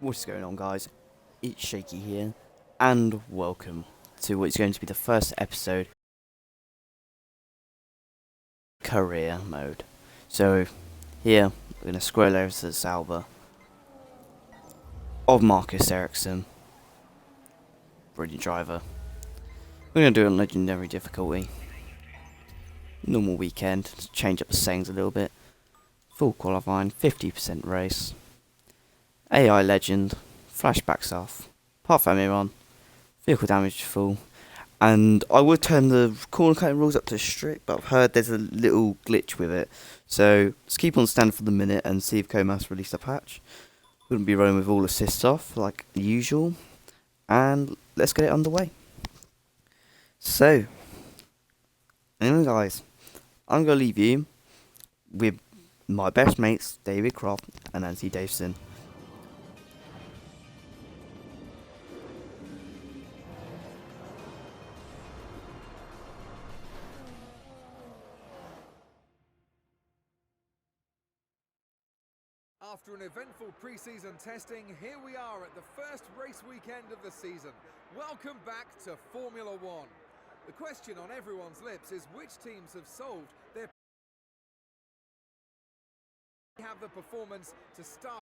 What's going on, guys? It's Shaky here, and welcome to what is going to be the first episode career mode. So here we're going to scroll over to the Sauber of Marcus Ericsson, brilliant driver. We're going to do it on legendary difficulty, normal weekend, to change up the settings a little bit. Full qualifying, 50% race, AI legend, flashbacks off, path family on, vehicle damage full, and I would turn the corner cutting rules up to strict, but I've heard there's a little glitch with it, so let's keep on standard for the minute and see if Comas released a patch. Wouldn't be running with all assists off like usual, and let's get it underway. So, anyway guys, I'm going to leave you with my best mates David Croft and Nancy Davison. After an eventful pre-season testing, here we are at the first race weekend of the season. Welcome back to Formula One. The question on everyone's lips is which teams have solved their have the performance to start.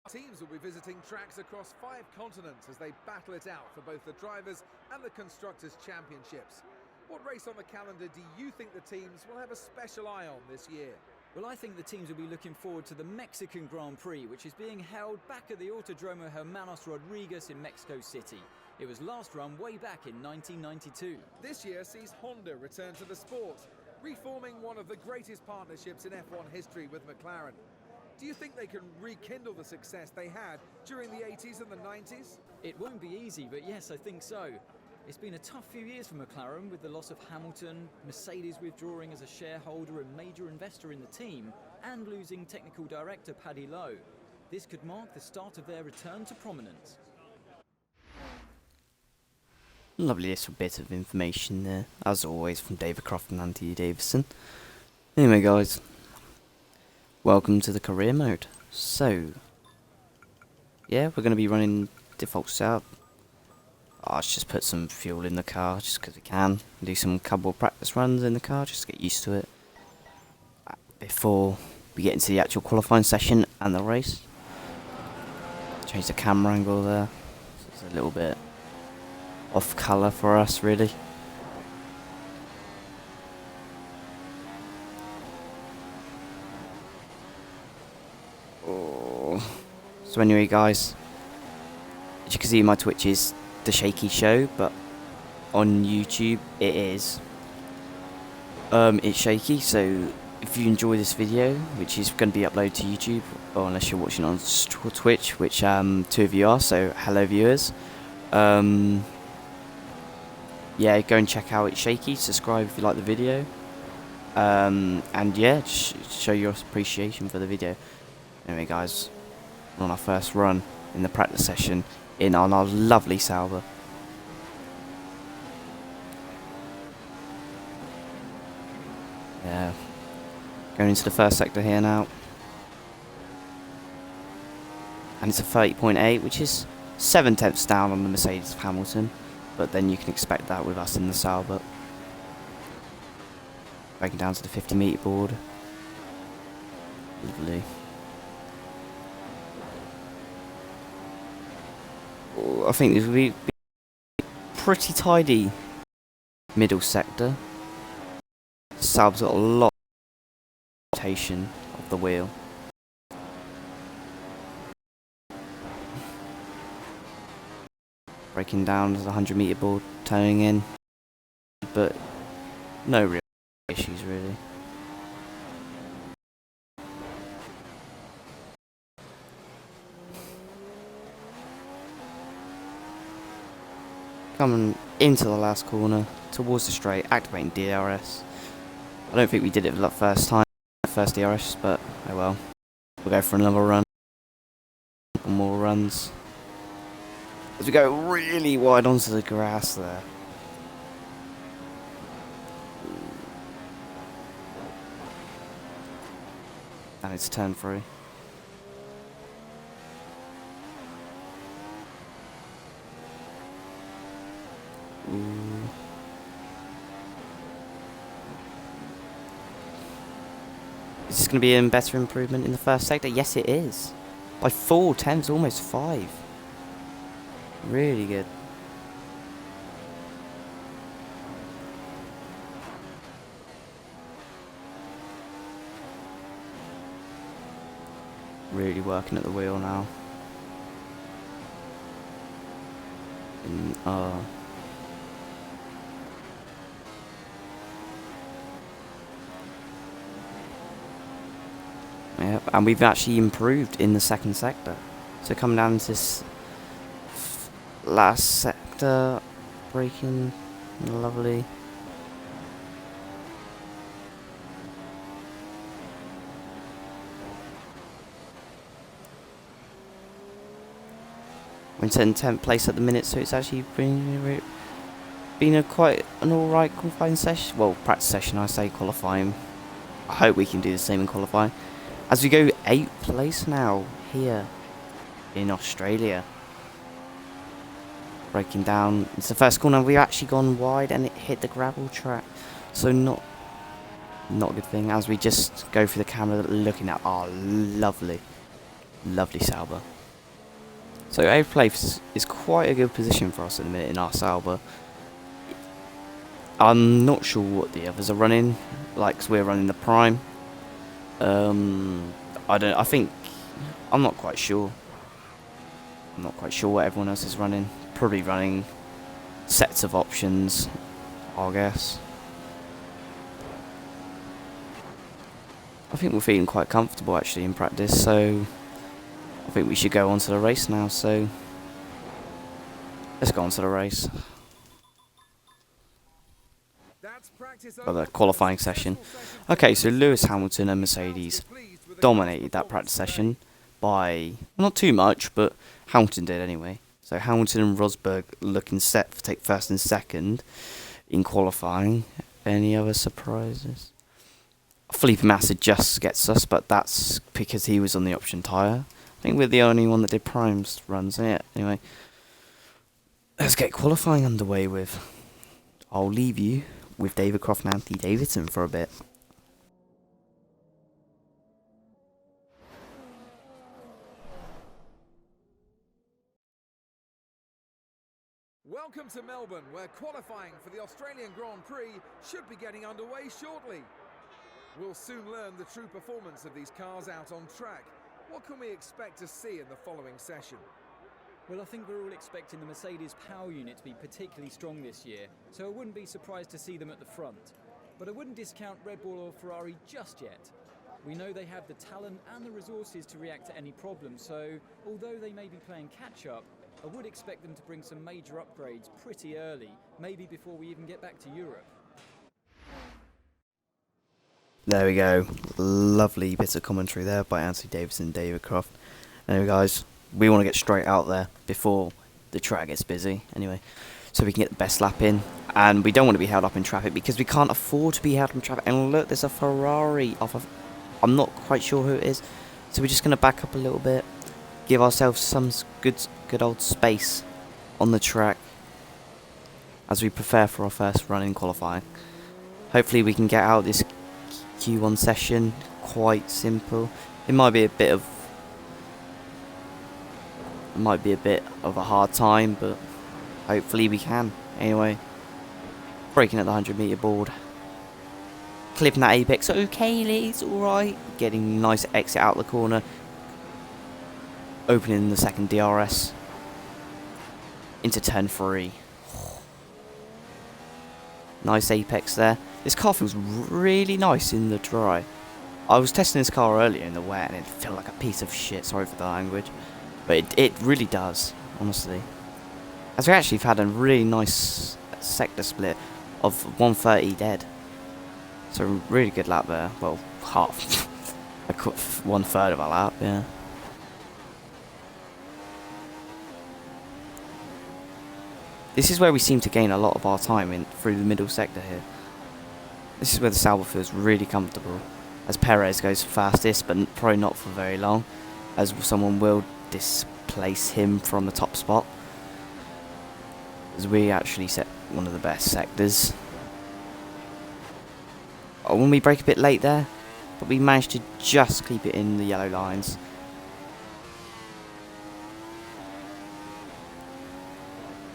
Teams will be visiting tracks across 5 continents as they battle it out for both the drivers and the constructors' championships. What race on the calendar do you think the teams will have a special eye on this year? Well, I think the teams will be looking forward to the Mexican Grand Prix, which is being held back at the Autodromo Hermanos Rodriguez in Mexico City. It was last run way back in 1992. This year sees Honda return to the sport, reforming one of the greatest partnerships in F1 history with McLaren. Do you think they can rekindle the success they had during the 80s and the 90s? It won't be easy, but yes, I think so. It's been a tough few years for McLaren with the loss of Hamilton, Mercedes withdrawing as a shareholder and major investor in the team, and losing technical director Paddy Lowe. This could mark the start of their return to prominence. Lovely little bit of information there, as always, from David Croft and Anthony Davison. Anyway guys, welcome to the career mode. So, yeah, we're going to be running default setup. Let's just put some fuel in the car just because we can. Do some couple of practice runs in the car just to get used to it before we get into the actual qualifying session and the race. Change the camera angle there. So it's a little bit off colour for us, really. Oh. So anyway guys, as you can see, my Twitch is The Shaky Show, but on YouTube it is it's Shaky. So if you enjoy this video, which is going to be uploaded to YouTube, or unless you're watching on Twitch, which 2 of you are, so hello viewers, yeah, go and check out It's Shaky, subscribe if you like the video, and yeah, show your appreciation for the video. Anyway guys, we're on our first run in the practice session on our lovely Sauber. Yeah, going into the first sector here now, and it's a 30.8, which is 7/10 down on the Mercedes of Hamilton, but then you can expect that with us in the Sauber. Breaking down to the 50-meter board. Lovely. I think this will be pretty tidy middle sector. Saub's got a lot of rotation of the wheel. Breaking down to the 100-meter board, turning in, but no real issues really. Coming into the last corner, towards the straight, activating DRS. I don't think we did it for the first DRS, but oh well. We'll go for another run. Couple more runs. As we go really wide onto the grass there. And it's turn 3. Ooh. Is this going to be a better improvement in the first sector? Yes, it is. By 4/10, almost 5. Really good. Really working at the wheel now. Yep, and we've actually improved in the second sector. So coming down to this last sector, braking, lovely. We're in 10th place at the minute, so it's actually been a quite an alright qualifying session. Well, practice session, I say qualifying. I hope we can do the same in qualifying. As we go 8th place now here in Australia. Breaking down. It's the first corner. We've actually gone wide and it hit the gravel track. So not a good thing. As we just go through the camera looking at our lovely Sauber. So 8th place is quite a good position for us at the minute in our Sauber. I'm not sure what the others are running. Like, 'cause we're running the Prime. I'm not quite sure. I'm not quite sure what everyone else is running. Probably running sets of options, I guess. I think we're feeling quite comfortable actually in practice, so I think we should go on to the race now, so let's go on to the race. Or the qualifying session. Okay, so Lewis Hamilton and Mercedes dominated that practice session by, well, not too much, but Hamilton did anyway. So Hamilton and Rosberg looking set to take first and second in qualifying. Any other surprises? Felipe Massa just gets us, but that's because he was on the option tyre. I think we're the only one that did primes runs. Yeah, anyway. Let's get qualifying underway with. I'll leave you with David Croft and Anthony Davidson for a bit. Welcome to Melbourne, where qualifying for the Australian Grand Prix should be getting underway shortly. We'll soon learn the true performance of these cars out on track. What can we expect to see in the following session? Well, I think we're all expecting the Mercedes power unit to be particularly strong this year, so I wouldn't be surprised to see them at the front. But I wouldn't discount Red Bull or Ferrari just yet. We know they have the talent and the resources to react to any problem, so although they may be playing catch-up, I would expect them to bring some major upgrades pretty early, maybe before we even get back to Europe. There we go. Lovely bit of commentary there by Anthony Davidson and David Croft. Anyway, guys, we want to get straight out there before the track gets busy. Anyway, so we can get the best lap in. And we don't want to be held up in traffic because we can't afford to be held in traffic. And look, there's a Ferrari off of... I'm not quite sure who it is. So we're just going to back up a little bit. Give ourselves some good old space on the track as we prepare for our first run in qualifying. Hopefully we can get out this Q1 session quite simple. It might be a bit of a hard time, but hopefully we can. Anyway, braking at the 100-meter board, clipping that apex. Okay, it's all right. Getting nice exit out the corner. Opening the second DRS into turn 3. Nice apex there. This car feels really nice in the dry. I was testing this car earlier in the wet and it felt like a piece of shit, sorry for the language. But it really does, honestly. As we actually have had a really nice sector split of 130 dead. So really good lap there. Well, half. 1/3 of a lap, yeah. This is where we seem to gain a lot of our time through the middle sector here. This is where the Sauber feels really comfortable, as Perez goes fastest, but probably not for very long, as someone will displace him from the top spot. As we actually set one of the best sectors. Oh, when we break a bit late there, but we managed to just keep it in the yellow lines.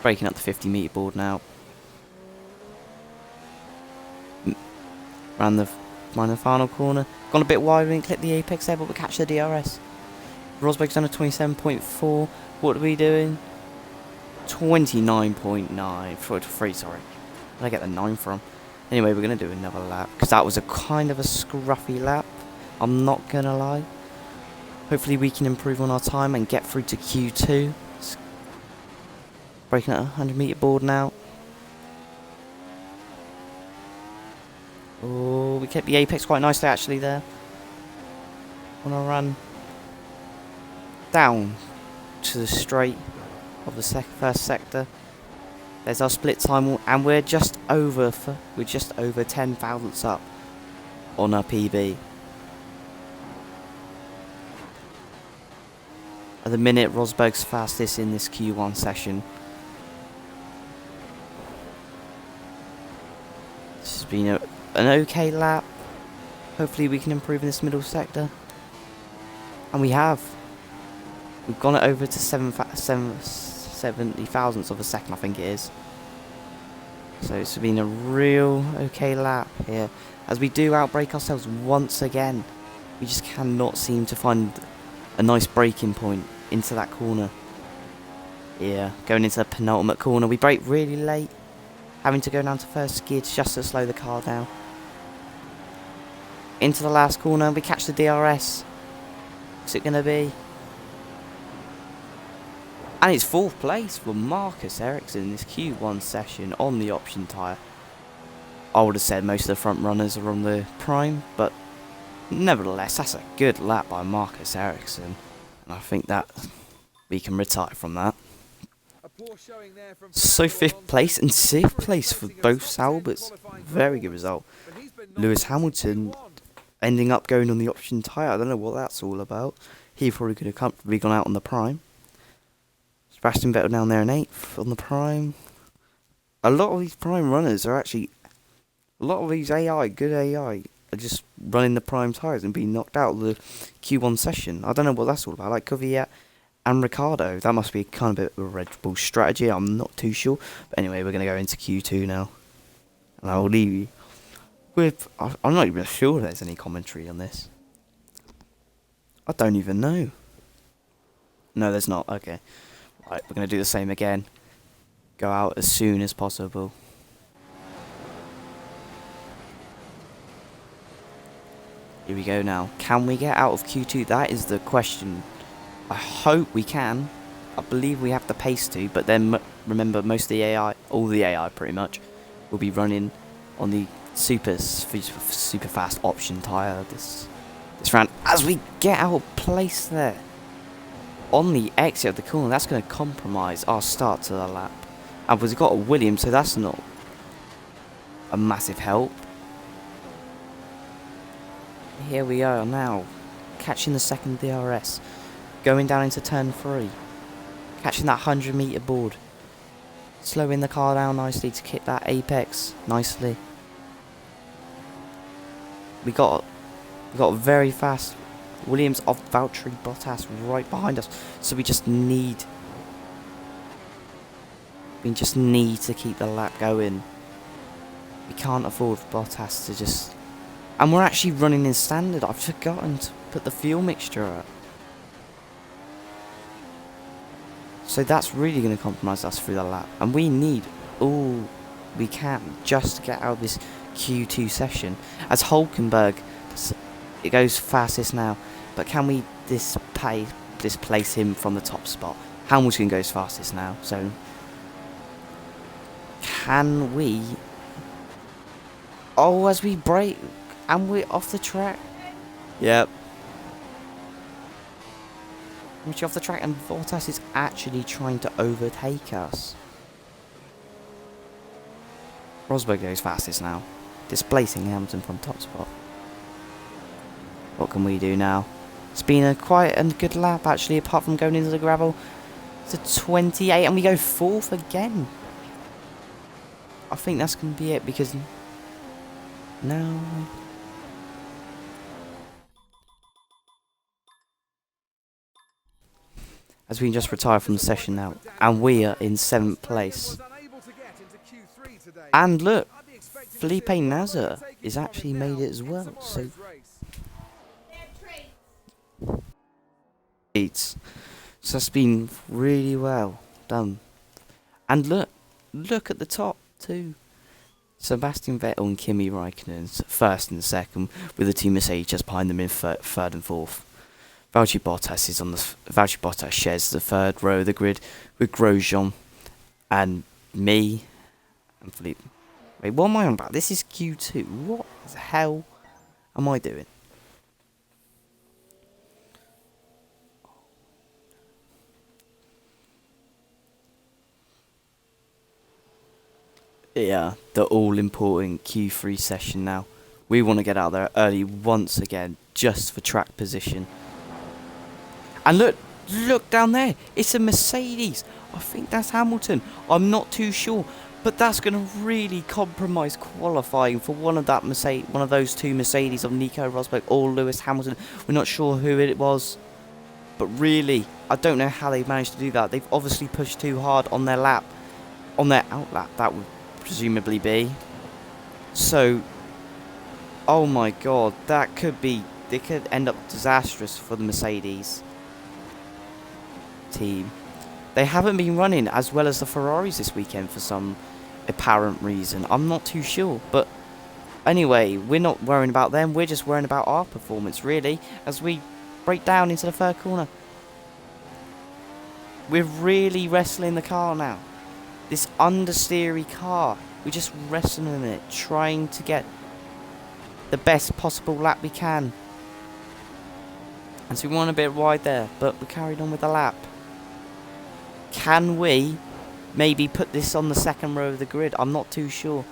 Breaking up the 50-meter board now. Round the final corner. Gone a bit wide, we didn't clip the apex there, but we catch the DRS. Rosberg's done a 27.4. What are we doing? 29.9. 3, sorry. Where did I get the 9 from? Anyway, we're going to do another lap, because that was a kind of a scruffy lap. I'm not going to lie. Hopefully we can improve on our time and get through to Q2. Breaking at a 100-meter board now. Oh, we kept the apex quite nicely actually there. On our run down to the straight of the first sector. There's our split time, and we're just over 10 thousandths up on our PB. At the minute, Rosberg's fastest in this Q1 session. This has been an okay lap. Hopefully we can improve in this middle sector. And we have. We've gone it over to 70 thousandths of a second, I think it is. So it's been a real okay lap here. As we do outbrake ourselves once again. We just cannot seem to find a nice braking point into that corner. Yeah, going into the penultimate corner. We brake really late. Having to go down to first skids just to slow the car down. Into the last corner, we catch the DRS. What's it going to be? And it's 4th place for Marcus Ericsson in this Q1 session on the option tyre. I would have said most of the front runners are on the prime, but nevertheless, that's a good lap by Marcus Ericsson. And I think that we can retire from that. So 5th place and 6th place for both Sauberts. Very good result. Lewis Hamilton ending up going on the option tyre. I don't know what that's all about. He probably could have comfortably gone out on the prime. Sebastian Vettel down there in 8th on the prime. A lot of these prime runners are actually... A lot of these good AI, are just running the prime tyres and being knocked out of the Q1 session. I don't know what that's all about. Like Kvyat and Ricardo. That must be kind of a bit of a Red Bull strategy. I'm not too sure. But anyway, we're going to go into Q2 now. And I'll leave you with... I'm not even sure there's any commentary on this. I don't even know. No, there's not. Okay. Right, we're going to do the same again. Go out as soon as possible. Here we go now. Can we get out of Q2? That is the question. I hope we can. I believe we have the pace to, but then remember most of the AI, all the AI pretty much, will be running on the super fast option tyre this round. As we get out of place there. On the exit of the corner, that's going to compromise our start to the lap. And we've got a Williams, so that's not a massive help. Here we are now, catching the second DRS, going down into turn 3, catching that 100-meter board, slowing the car down nicely to hit that apex nicely. We got a very fast Williams of Valtteri Bottas right behind us, so we just need to keep the lap going. We can't afford Bottas to just... And we're actually running in standard. I've forgotten to put the fuel mixture up. So that's really going to compromise us through the lap. And we need all we can just to get out of this Q2 session. As Hulkenberg, it goes fastest now. But can we displace him from the top spot? Hamilton goes fastest now. So can we... Oh, as we brake... And we're off the track. Yep. We're off the track and Bottas is actually trying to overtake us. Rosberg goes fastest now. Displacing Hamilton from top spot. What can we do now? It's been a quite a good lap actually, apart from going into the gravel. It's a 28 and we go 4th again. I think that's going to be it, because now... As we can just retire from the session now, and we are in 7th place. And look, Felipe Nasr is actually made it as well, so that's been really well done. And look at the top too. Sebastian Vettel and Kimi Raikkonen's first and second, with the team Mercedes just behind them in third and fourth. Valtteri Bottas shares the third row of the grid with Grosjean and me and Felipe. Wait, what am I on about? This is Q2. What the hell am I doing? Yeah, the all-important Q3 session now. We want to get out there early once again, just for track position. And look down there. It's a Mercedes. I think that's Hamilton. I'm not too sure, but that's going to really compromise qualifying for one of those two Mercedes of Nico Rosberg or Lewis Hamilton. We're not sure who it was, but really, I don't know how they managed to do that. They've obviously pushed too hard on their lap, on their outlap. That would presumably be. So, oh my God, it could end up disastrous for the Mercedes team. They haven't been running as well as the Ferraris this weekend for some apparent reason. I'm not too sure, but anyway, we're not worrying about them. We're just worrying about our performance, really, as we break down into the third corner. We're really wrestling the car now. This understeery car, we're just wrestling in it, trying to get the best possible lap we can. And so we went a bit wide there, but we carried on with the lap. Can we maybe put this on the second row of the grid? I'm not too sure.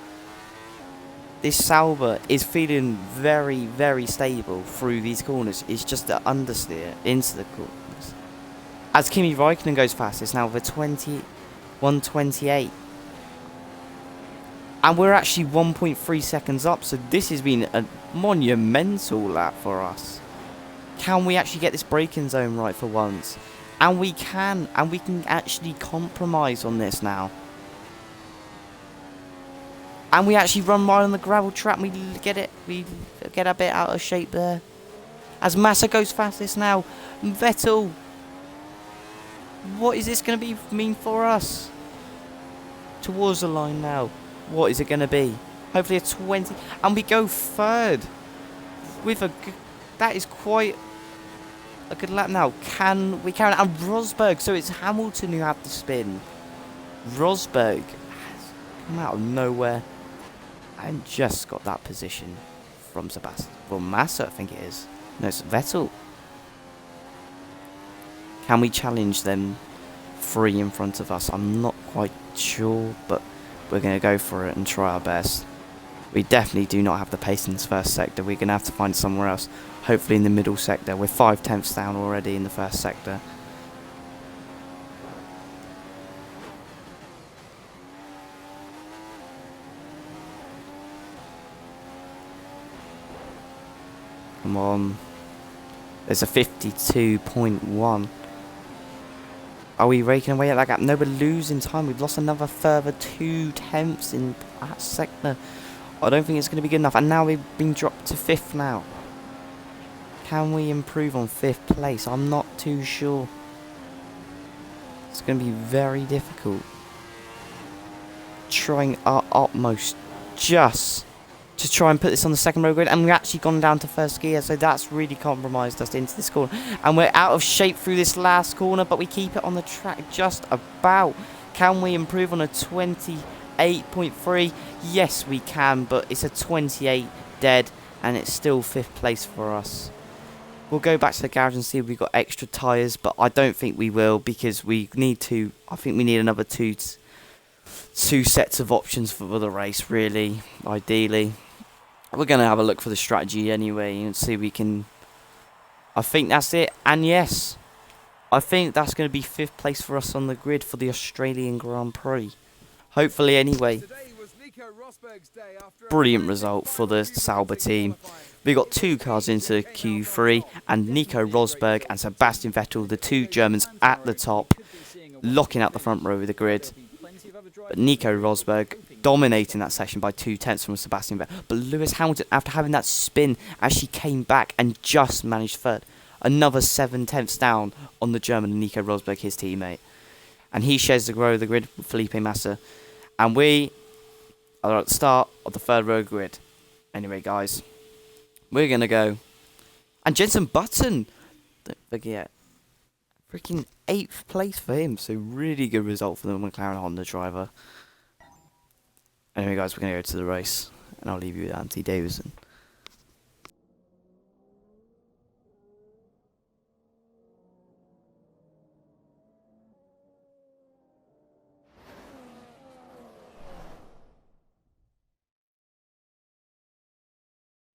This Sauber is feeling very, very stable through these corners. It's just the understeer into the corners. As Kimi Raikkonen goes fastest now with 1:28. And we're actually 1.3 seconds up, so this has been a monumental lap for us. Can we actually get this braking zone right for once? And we can actually compromise on this now. And we actually run right on the gravel track. We get a bit out of shape there. As Massa goes fastest now, Vettel. What is this going to mean for us? Towards the line now. What is it going to be? Hopefully a 20, and we go third. That is quite a good lap now. Can we carry on? And Rosberg, so it's Hamilton who had the spin. Rosberg has come out of nowhere and just got that position from Massa, I think it is. No, it's Vettel. Can we challenge them three in front of us? I'm not quite sure, but we're going to go for it and try our best. We definitely do not have the pace in this first sector. We're going to have to find somewhere else. Hopefully in the middle sector. We're 5/10 down already in the first sector. Come on. There's a 52.1. Are we raking away at that gap? No, we're losing time. We've lost another further 2/10 in that sector. I don't think it's going to be good enough. And now we've been dropped to 5th now. Can we improve on 5th place? I'm not too sure. It's going to be very difficult. Trying our utmost just to try and put this on the second row grid, and we've actually gone down to first gear, so that's really compromised us into this corner. And we're out of shape through this last corner, but we keep it on the track just about. Can we improve on a 28.3? Yes, we can, but it's a 28 dead, and it's still 5th place for us. We'll go back to the garage and see if we've got extra tyres, but I don't think we will, because we need to. I think we need another two sets of options for the race, really, ideally. We're going to have a look for the strategy anyway and see if we can. I think that's it. And yes, I think that's going to be 5th place for us on the grid for the Australian Grand Prix. Hopefully, anyway. Nico Rosberg's day after a Brilliant frantic result for final the few Sauber minutes in team. qualifying. We got 2 cars into Q3, and Nico Rosberg and Sebastian Vettel, the 2 Germans at the top, locking out the front row of the grid. But Nico Rosberg dominating that session by 2/10 from Sebastian Vettel. But Lewis Hamilton, after having that spin, actually came back and just managed third. Another 7/10 down on the German Nico Rosberg, his teammate. And he shares the row of the grid with Felipe Massa. And we are at the start of the third row grid. Anyway, guys, we're going to go. And Jenson Button, don't forget, freaking 8th place for him. So really good result for the McLaren Honda driver. Anyway, guys, we're going to go to the race. And I'll leave you with Anthony Davidson.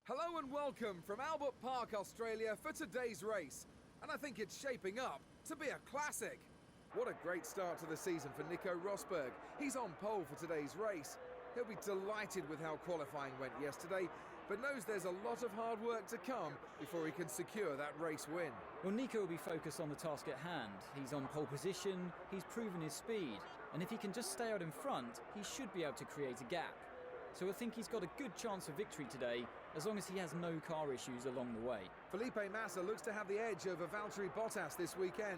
Hello and welcome from Albert Park, Australia for today's race. And I think it's shaping up to be a classic. What a great start to the season for Nico Rosberg. He's on pole for today's race. He'll be delighted with how qualifying went yesterday, but knows there's a lot of hard work to come before he can secure that race win. Well, Nico will be focused on the task at hand. He's on pole position, he's proven his speed, and if he can just stay out in front, he should be able to create a gap. So I think he's got a good chance of victory today, as long as he has no car issues along the way. Felipe Massa looks to have the edge over Valtteri Bottas this weekend.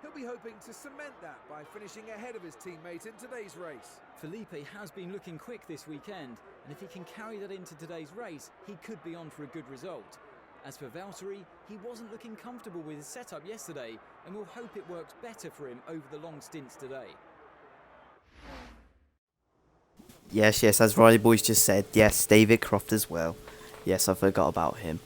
He'll be hoping to cement that by finishing ahead of his teammate in today's race. Felipe has been looking quick this weekend, and if he can carry that into today's race, he could be on for a good result. As for Valtteri, he wasn't looking comfortable with his setup yesterday, and we'll hope it works better for him over the long stints today. Yes, as Riley Boys just said. Yes, David Croft as well. Yes, I forgot about him.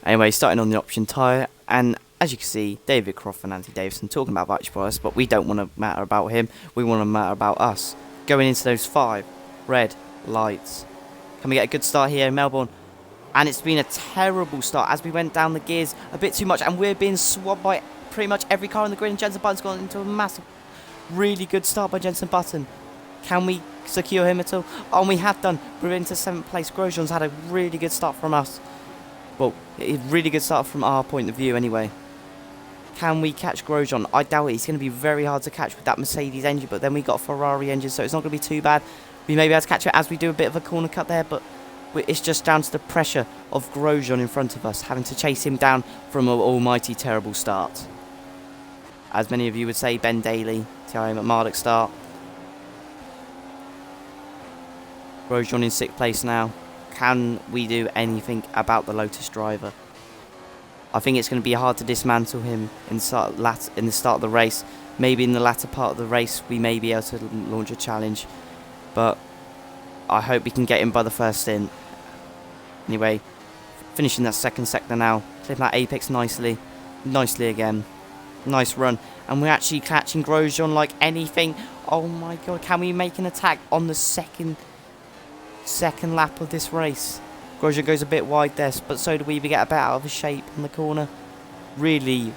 Anyway, starting on the option tyre, and as you can see, David Croft and Anthony Davidson talking about Valtteri Bottas, but we don't want to matter about him. We want to matter about us. Going into those 5 red lights. Can we get a good start here in Melbourne? And it's been a terrible start as we went down the gears a bit too much, and we're being swabbed by pretty much every car in the grid, and Jenson Button's gone into a massive, really good start by Jenson Button. Can we secure him at all? Oh, we have done. We're into 7th place. Grosjean's had a really good start from us. Well, a really good start from our point of view anyway. Can we catch Grosjean? I doubt it. He's going to be very hard to catch with that Mercedes engine, but then we got a Ferrari engine, so it's not going to be too bad. We may be able to catch it as we do a bit of a corner cut there, but it's just down to the pressure of Grosjean in front of us, having to chase him down from an almighty terrible start. As many of you would say, Ben Daly, Thierry McMurdoch start. Grosjean in 6th place now. Can we do anything about the Lotus driver? I think it's going to be hard to dismantle him in the start of the race. Maybe in the latter part of the race we may be able to launch a challenge, but I hope we can get him by the first stint. Anyway, finishing that 2nd sector now, clipping that apex nicely again. Nice run, and we're actually catching Grosjean like anything. Oh my god, can we make an attack on the second lap of this race? Grosjean goes a bit wide there, but so do we. We get a bit out of his shape in the corner. Really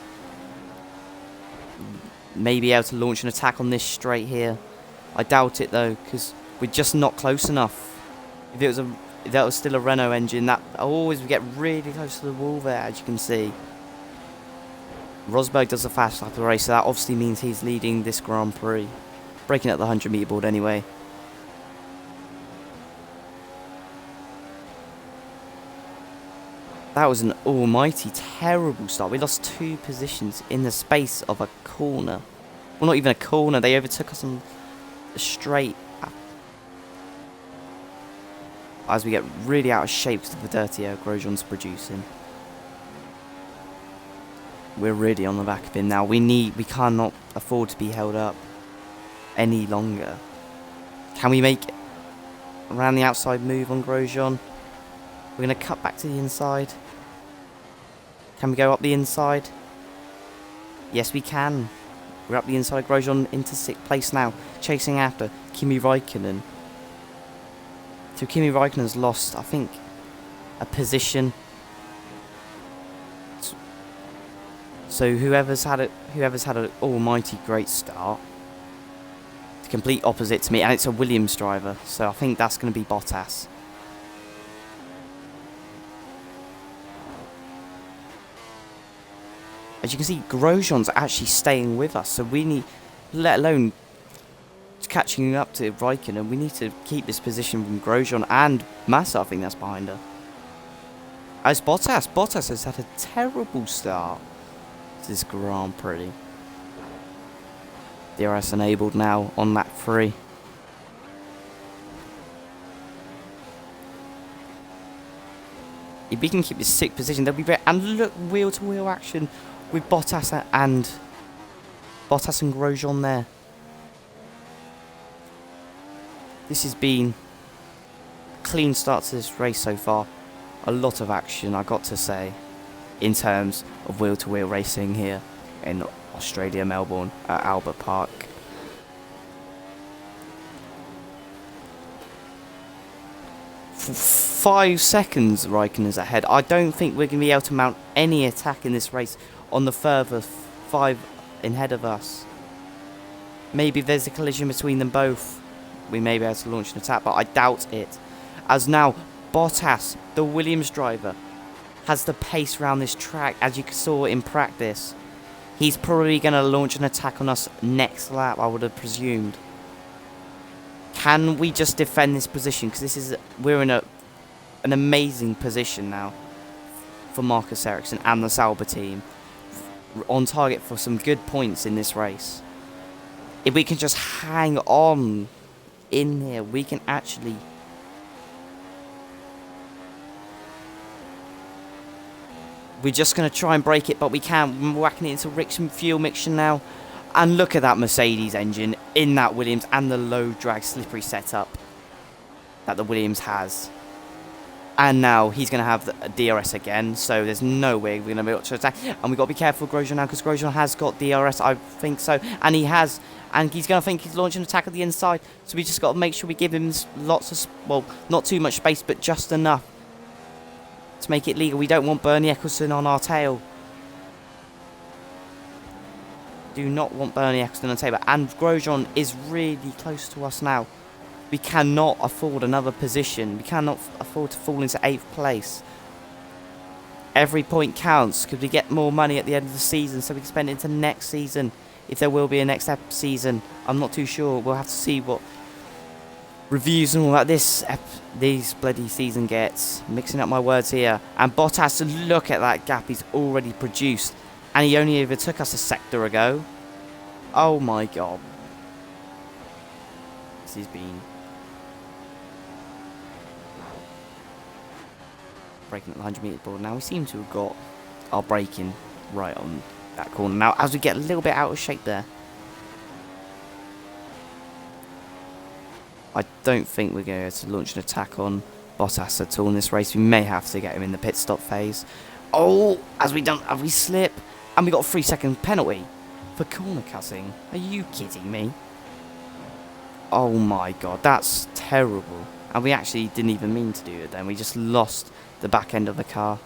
maybe able to launch an attack on this straight here. I doubt it though, because we're just not close enough. If that was still a Renault engine, that always would get really close to the wall there, as you can see. Rosberg does the fast lap of the race, so that obviously means he's leading this Grand Prix. Breaking at the 100 metre board anyway. That was an almighty terrible start. We lost 2 positions in the space of a corner. Well, not even a corner. They overtook us on the straight. As we get really out of shape because of the dirty air Grosjean's producing. We're really on the back of him now. We cannot afford to be held up any longer. Can we make around the outside move on Grosjean? We're going to cut back to the inside. Can we go up the inside? Yes, we can. We're up the inside. Grosjean into 6th place now, chasing after Kimi Räikkönen. So Kimi Räikkönen's lost, I think, a position. So whoever's had an almighty great start. complete opposite to me, and it's a Williams driver, so I think that's going to be Bottas. As you can see, Grosjean's actually staying with us, so we need, let alone catching up to Raikkonen, we need to keep this position from Grosjean and Massa, I think that's behind her. As Bottas has had a terrible start to this Grand Prix. DRS enabled now on lap 3. If we can keep this 6th position, they'll be great. And look, wheel-to-wheel action with Bottas and Grosjean there. This has been a clean start to this race so far. A lot of action, I got to say, in terms of wheel-to-wheel racing here in Australia, Melbourne, at Albert Park. For 5 seconds, Raikkonen's ahead. I don't think we're going to be able to mount any attack in this race on the further 5 ahead of us. Maybe if there's a collision between them both, we may be able to launch an attack, but I doubt it. As now, Bottas, the Williams driver, has the pace around this track, as you saw in practice. He's probably going to launch an attack on us next lap, I would have presumed. Can we just defend this position? Because we're in an amazing position now for Marcus Ericsson and the Sauber team. On target for some good points in this race. If we can just hang on in here, we can actually... We're just going to try and break it, but we can't. We're whacking it into Ericsson fuel mixture now. And look at that Mercedes engine in that Williams and the low drag slippery setup that the Williams has. And now he's going to have the DRS again, so there's no way we're going to be able to attack. And we've got to be careful of Grosjean now, because Grosjean has got DRS, I think so. And he has. And he's going to think he's launching an attack at the inside. So we just got to make sure we give him lots of, well, not too much space, but just enough to make it legal. We don't want Bernie Eccleston on our tail. Do not want Bernie Eccleston on the tail. And Grosjean is really close to us now. We cannot afford another position. We cannot afford to fall into 8th place. Every point counts, because we get more money at the end of the season, so we can spend it into next season. If there will be a next season, I'm not too sure. We'll have to see what reviews and all that this bloody season gets. Mixing up my words here. And Bottas, look at that gap he's already produced. And he only overtook us a sector ago. Oh my god. This has been... Braking at the 100 metre board. Now we seem to have got our braking right on that corner. Now as we get a little bit out of shape there. I don't think we're going to launch an attack on Bottas at all in this race. We may have to get him in the pit stop phase. Oh, have we slip? And we got a 3-second penalty for corner cutting. Are you kidding me? Oh my god, that's terrible. And we actually didn't even mean to do it then. We just lost the back end of the car.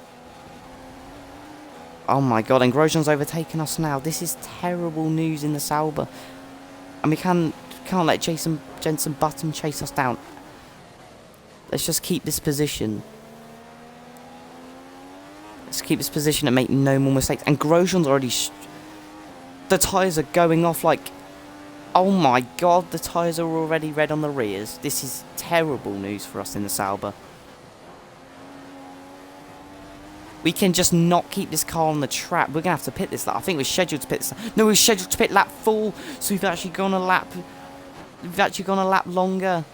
Oh my god, and Grosjean's overtaken us now. This is terrible news in the Sauber. And we can't let Jenson Button chase us down. Let's just keep this position. Let's keep this position and make no more mistakes. And Grosjean's already... the tyres are going off like... Oh my god, the tyres are already red on the rears. This is terrible news for us in the Sauber. We can just not keep this car on the track. We're going to have to pit this lap. I think we're scheduled to pit this lap. No, we're scheduled to pit lap 4. So we've actually gone a lap... We've actually gone a lap longer.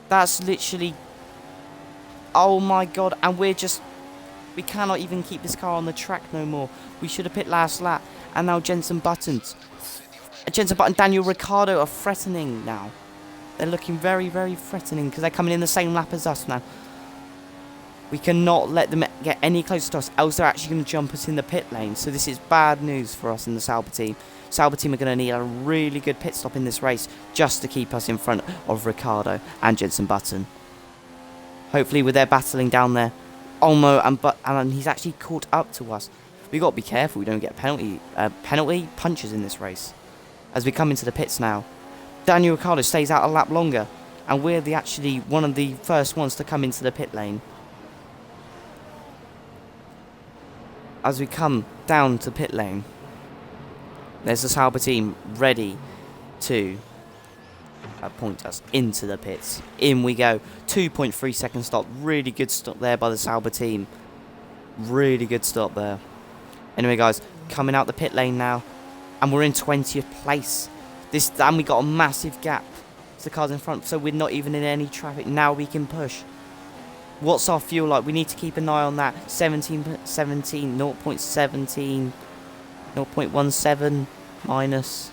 That's literally... Oh my god, and we're just... We cannot even keep this car on the track no more. We should have pit last lap. And now Jenson Button, Daniel Ricciardo are threatening now. They're looking very, very threatening because they're coming in the same lap as us now. We cannot let them get any closer to us, else they're actually going to jump us in the pit lane. So this is bad news for us in the Sauber team. Sauber team are going to need a really good pit stop in this race just to keep us in front of Ricciardo and Jenson Button. Hopefully with their battling down there, Olmo and he's actually caught up to us. We've got to be careful we don't get penalty punches in this race. As we come into the pits now. Daniel Ricciardo stays out a lap longer, and we're actually one of the first ones to come into the pit lane. As we come down to pit lane, there's the Sauber team ready to point us into the pits. In we go. 2.3 second stop. Really good stop there by the Sauber team. Really good stop there. Anyway, guys, coming out the pit lane now, and we're in 20th place. And we got a massive gap to the cars in front, so we're not even in any traffic. Now we can push. What's our fuel like? We need to keep an eye on that. 0.17 minus,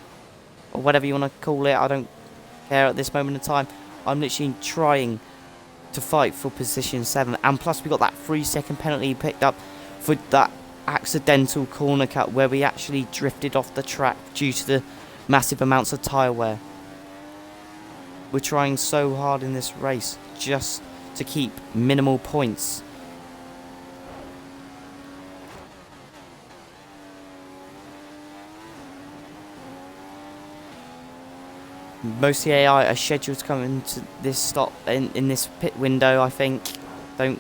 or whatever you want to call it. I don't care at this moment in time. I'm literally trying to fight for position 7, and plus we got that 3-second penalty picked up for that accidental corner cut where we actually drifted off the track due to the massive amounts of tyre wear. We're trying so hard in this race just to keep minimal points. Most of the AI are scheduled to come into this stop in this pit window, I think. Don't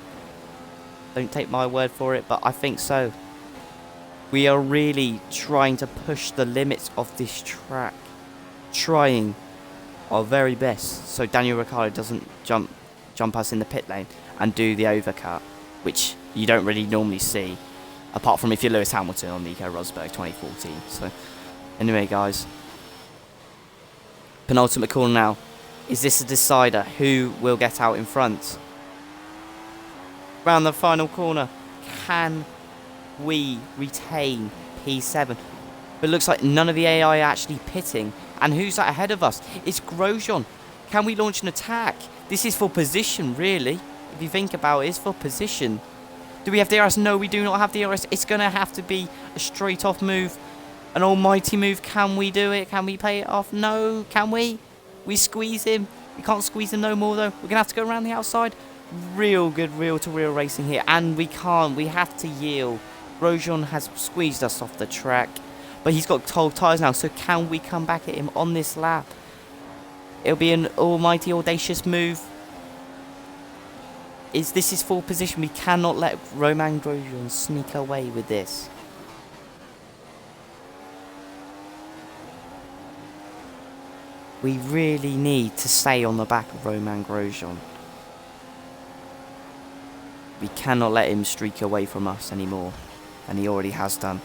take my word for it, but I think so. We are really trying to push the limits of this track. Trying our very best so Daniel Ricciardo doesn't jump us in the pit lane and do the overcut, which you don't really normally see, apart from if you're Lewis Hamilton or Nico Rosberg 2014. So anyway, guys, penultimate corner now. Is this a decider? Who will get out in front? Round the final corner. Can we retain P7? But it looks like none of the AI are actually pitting. And who's that ahead of us? It's Grosjean. Can we launch an attack? This is for position, really. If you think about it, it's for position. Do we have DRS? No, we do not have DRS. It's going to have to be a straight off move. An almighty move. Can we do it? Can we play it off? No. Can we? We squeeze him. We can't squeeze him no more, though. We're going to have to go around the outside. Real good reel-to-reel racing here. And we can't. We have to yield. Grosjean has squeezed us off the track. But he's got cold tyres now. So can we come back at him on this lap? It'll be an almighty audacious move. This is full position. We cannot let Romain Grosjean sneak away with this. We really need to stay on the back of Romain Grosjean. We cannot let him streak away from us anymore, and he already has done.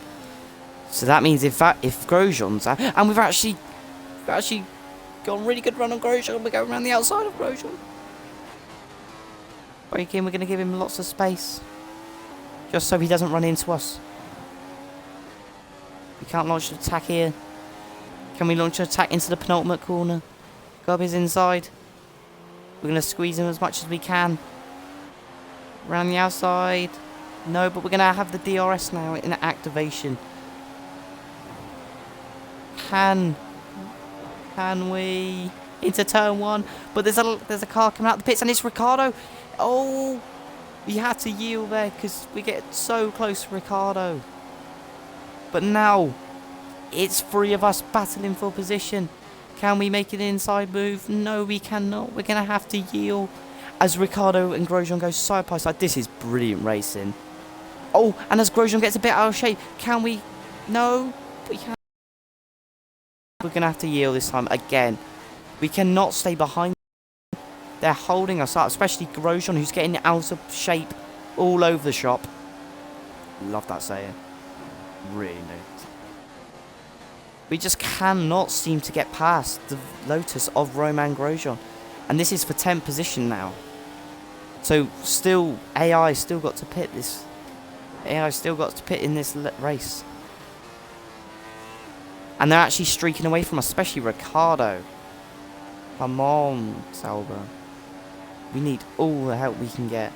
So that means if Grosjean's out, and we've actually got a really good run on Grosjean. We're going around the outside of Grosjean. Break in. We're going to give him lots of space, just so he doesn't run into us. We can't launch an attack here. Can we launch an attack into the penultimate corner? Gob is inside. We're going to squeeze him as much as we can. Around the outside. No, but we're going to have the DRS now in activation. Can we? Into turn 1. But there's a car coming out the pits, and it's Ricciardo. Oh, we had to yield there because we get so close to Ricciardo. But now it's 3 of us battling for position. Can we make an inside move? No, we cannot. We're going to have to yield as Ricciardo and Grosjean go side by side. This is brilliant racing. Oh, and as Grosjean gets a bit out of shape, can we? No, we can't. We're going to have to yield this time again. We cannot stay behind. They're holding us up, especially Grosjean, who's getting out of shape all over the shop. Love that saying. Really nice. We just cannot seem to get past the Lotus of Romain Grosjean. And this is for 10th position now. So still, AI still got to pit this. AI still got to pit in this race. And they're actually streaking away from us, especially Ricciardo. Come on, Sauber. We need all the help we can get.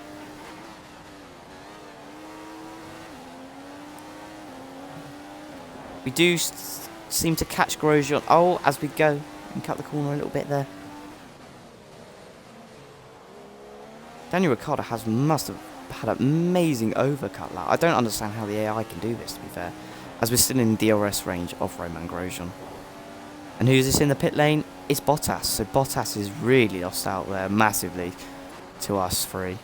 We do seem to catch Grosjean. Oh, as we go and cut the corner a little bit there. Daniel Ricciardo must have had an amazing overcut lap. I don't understand how the AI can do this, to be fair, as we're still in the DRS range of Romain Grosjean. And who's this in the pit lane? It's Bottas. So Bottas is really lost out there massively to us three.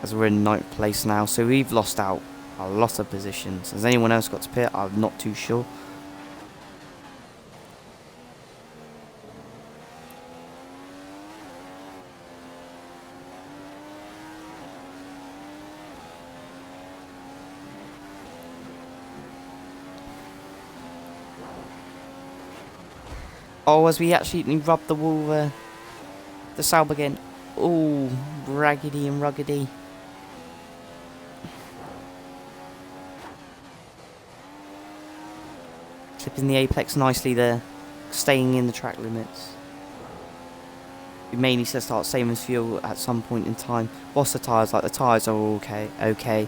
As we're in 9th place now, so we've lost out a lot of positions. Has anyone else got to pit? I'm not too sure. Oh, as we actually rub the wall, the Sauber again. Oh, raggedy and ruggedy. Clipping the apex nicely there. Staying in the track limits. We may need to start saving fuel at some point in time. What's the tyres like? The tyres are okay.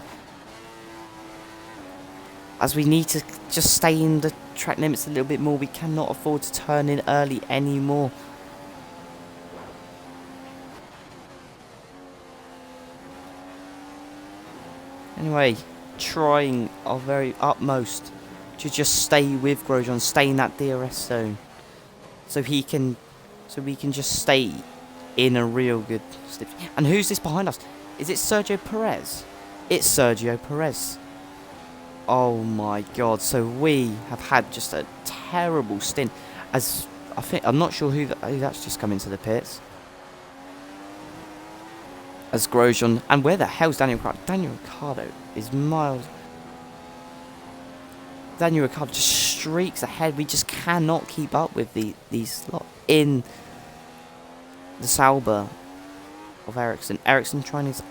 As we need to just stay in the track limits a little bit more. We cannot afford to turn in early anymore. Anyway, trying our very utmost to just stay with Grosjean, stay in that DRS zone, so we can just stay in a real good slip. And who's this behind us? Is it Sergio Perez? It's Sergio Perez. Oh my God! So we have had just a terrible stint. As I'm not sure who that's just come into the pits. As Grosjean, and where the hell's Daniel Ricciardo? Daniel Ricciardo is miles. Daniel Ricciardo just streaks ahead. We just cannot keep up with these lot in the Sauber of Ericsson. Ericsson trying his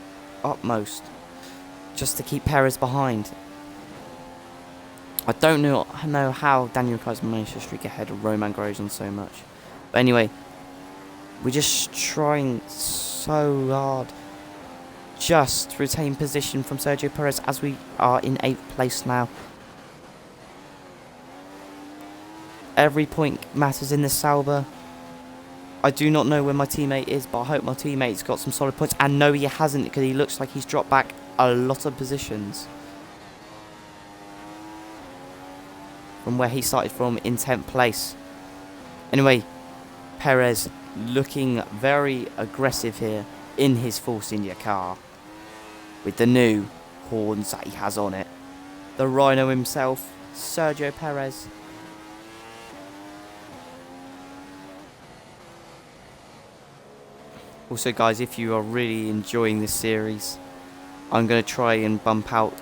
utmost just to keep Perez behind. I don't know how Daniel Ricciardo's managed to streak ahead of Romain Grosjean so much. But anyway, we're just trying so hard just to retain position from Sergio Perez as we are in 8th place now. Every point matters in this Sauber. I do not know where my teammate is, but I hope my teammate's got some solid points. And no, he hasn't, because he looks like he's dropped back a lot of positions from where he started from in 10th place. Anyway, Perez looking very aggressive here in his Force India car with the new horns that he has on it. The Rhino himself, Sergio Perez. Also guys, if you are really enjoying this series, I'm going to try and bump out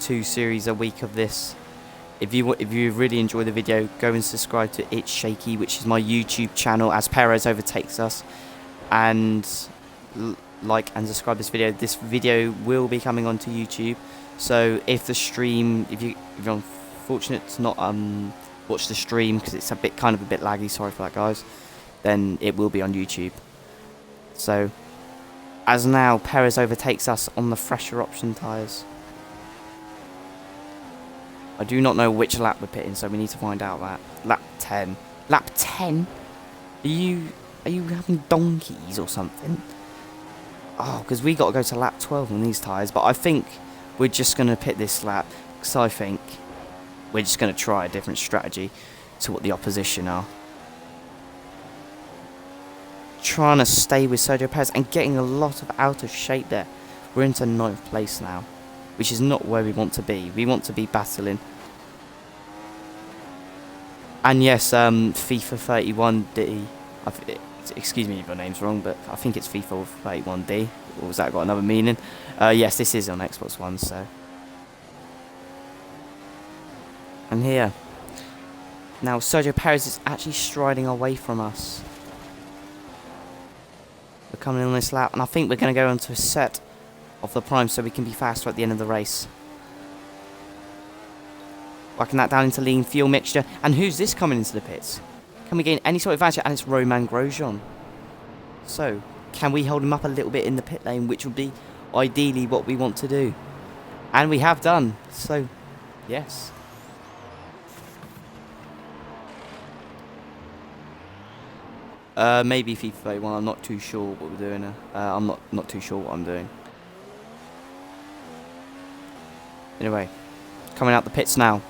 2 series a week of this. If you really enjoy the video, go and subscribe to It's Shaky, which is my YouTube channel as Perez overtakes us. And like and subscribe this video. This video will be coming onto YouTube. So if the stream, if you're unfortunate to not watch the stream because it's kind of a bit laggy, sorry for that guys, then it will be on YouTube. So as now Perez overtakes us on the fresher option tyres. I do not know which lap we're pitting, so we need to find out that. Lap 10. Lap 10? Are you having donkeys or something? Oh, because we got to go to lap 12 on these tyres. But I think we're just going to pit this lap, because I think we're just going to try a different strategy to what the opposition are. Trying to stay with Sergio Perez and getting a lot of out of shape there. We're into 9th place now, which is not where we want to be. We want to be battling. And yes, FIFA 31D. Excuse me if your name's wrong, but I think it's FIFA 31D. Or has that got another meaning? Yes, this is on Xbox One, so. And here. Now, Sergio Perez is actually striding away from us. We're coming in on this lap, and I think we're going to go onto a set of the prime so we can be faster at the end of the race. Whacking that down into lean fuel mixture. And who's this coming into the pits? Can we gain any sort of advantage? And it's Romain Grosjean. So, can we hold him up a little bit in the pit lane, which would be ideally what we want to do. And we have done. So, yes. Maybe FIFA 31. I'm not too sure what we're doing. I'm not too sure what I'm doing. Anyway, coming out the pits now.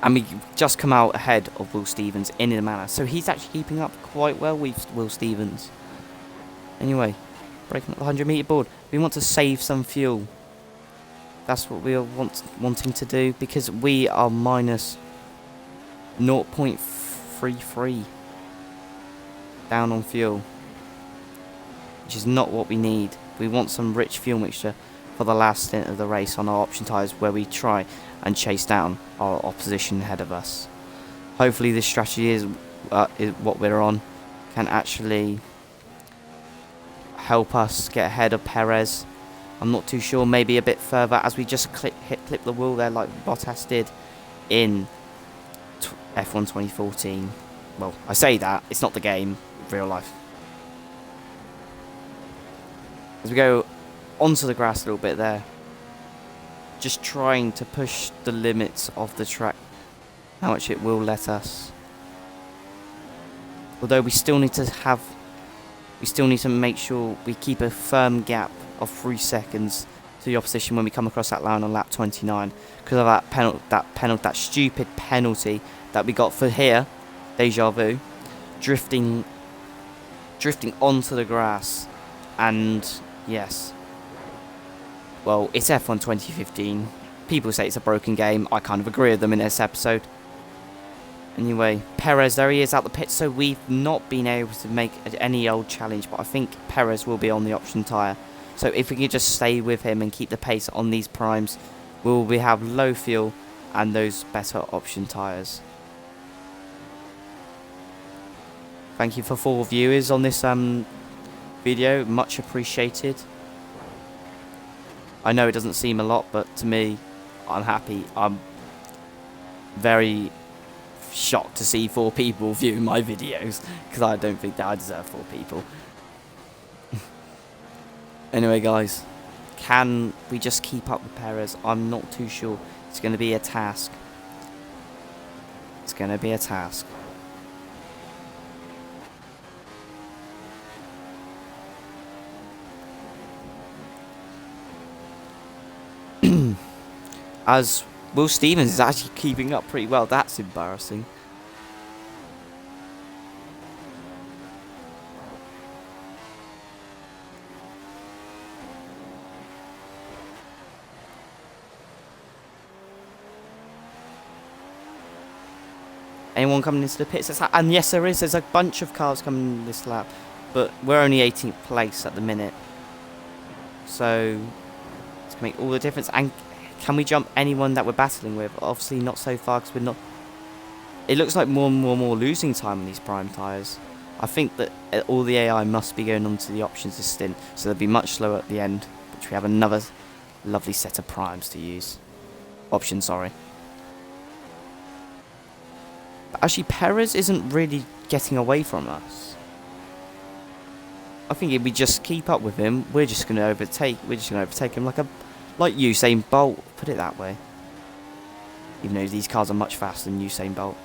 And we just come out ahead of Will Stevens in a manner. So he's actually keeping up quite well with Will Stevens. Anyway, breaking up the 100-metre board. We want to save some fuel. That's what we are wanting to do, because we are minus 0.33 down on fuel, which is not what we need. We want some rich fuel mixture for the last stint of the race on our option tyres, where we try and chase down our opposition ahead of us. Hopefully this strategy is what we're on, can actually help us get ahead of Perez. I'm not too sure, maybe a bit further, as we just clip the wheel there like Bottas did in F1 2014. Well, I say that, it's not the game, real life. As we go onto the grass a little bit there, just trying to push the limits of the track, how much it will let us. Although we still need to make sure we keep a firm gap of 3 seconds to the opposition when we come across that line on lap 29, because of that stupid penalty that we got for here, deja vu, drifting onto the grass. And yes, well, it's F1 2015. People say it's a broken game. I kind of agree with them in this episode. Anyway, Perez, there he is out the pit. So we've not been able to make any old challenge, but I think Perez will be on the option tyre. So if we can just stay with him and keep the pace on these primes, we have low fuel and those better option tyres. Thank you for 4 viewers on this video, much appreciated. I know it doesn't seem a lot, but to me, I'm happy. I'm very shocked to see 4 people viewing my videos, because I don't think that I deserve 4 people. Anyway, guys, can we just keep up with Perez? I'm not too sure. It's going to be a task. It's going to be a task. As Will Stevens is actually keeping up pretty well. That's embarrassing. Anyone coming into the pits? And yes, there is. There's a bunch of cars coming in this lap. But we're only 18th place at the minute. So it's going to make all the difference. And can we jump anyone that we're battling with? Obviously not so far, because we're not. It looks like more and more losing time on these prime tyres. I think that all the AI must be going on to the options this stint, so they'll be much slower at the end, which we have another lovely set of primes to use. Options, sorry. But actually, Perez isn't really getting away from us. I think if we just keep up with him, we're just going to overtake him like Usain Bolt, put it that way. Even though these cars are much faster than Usain Bolt.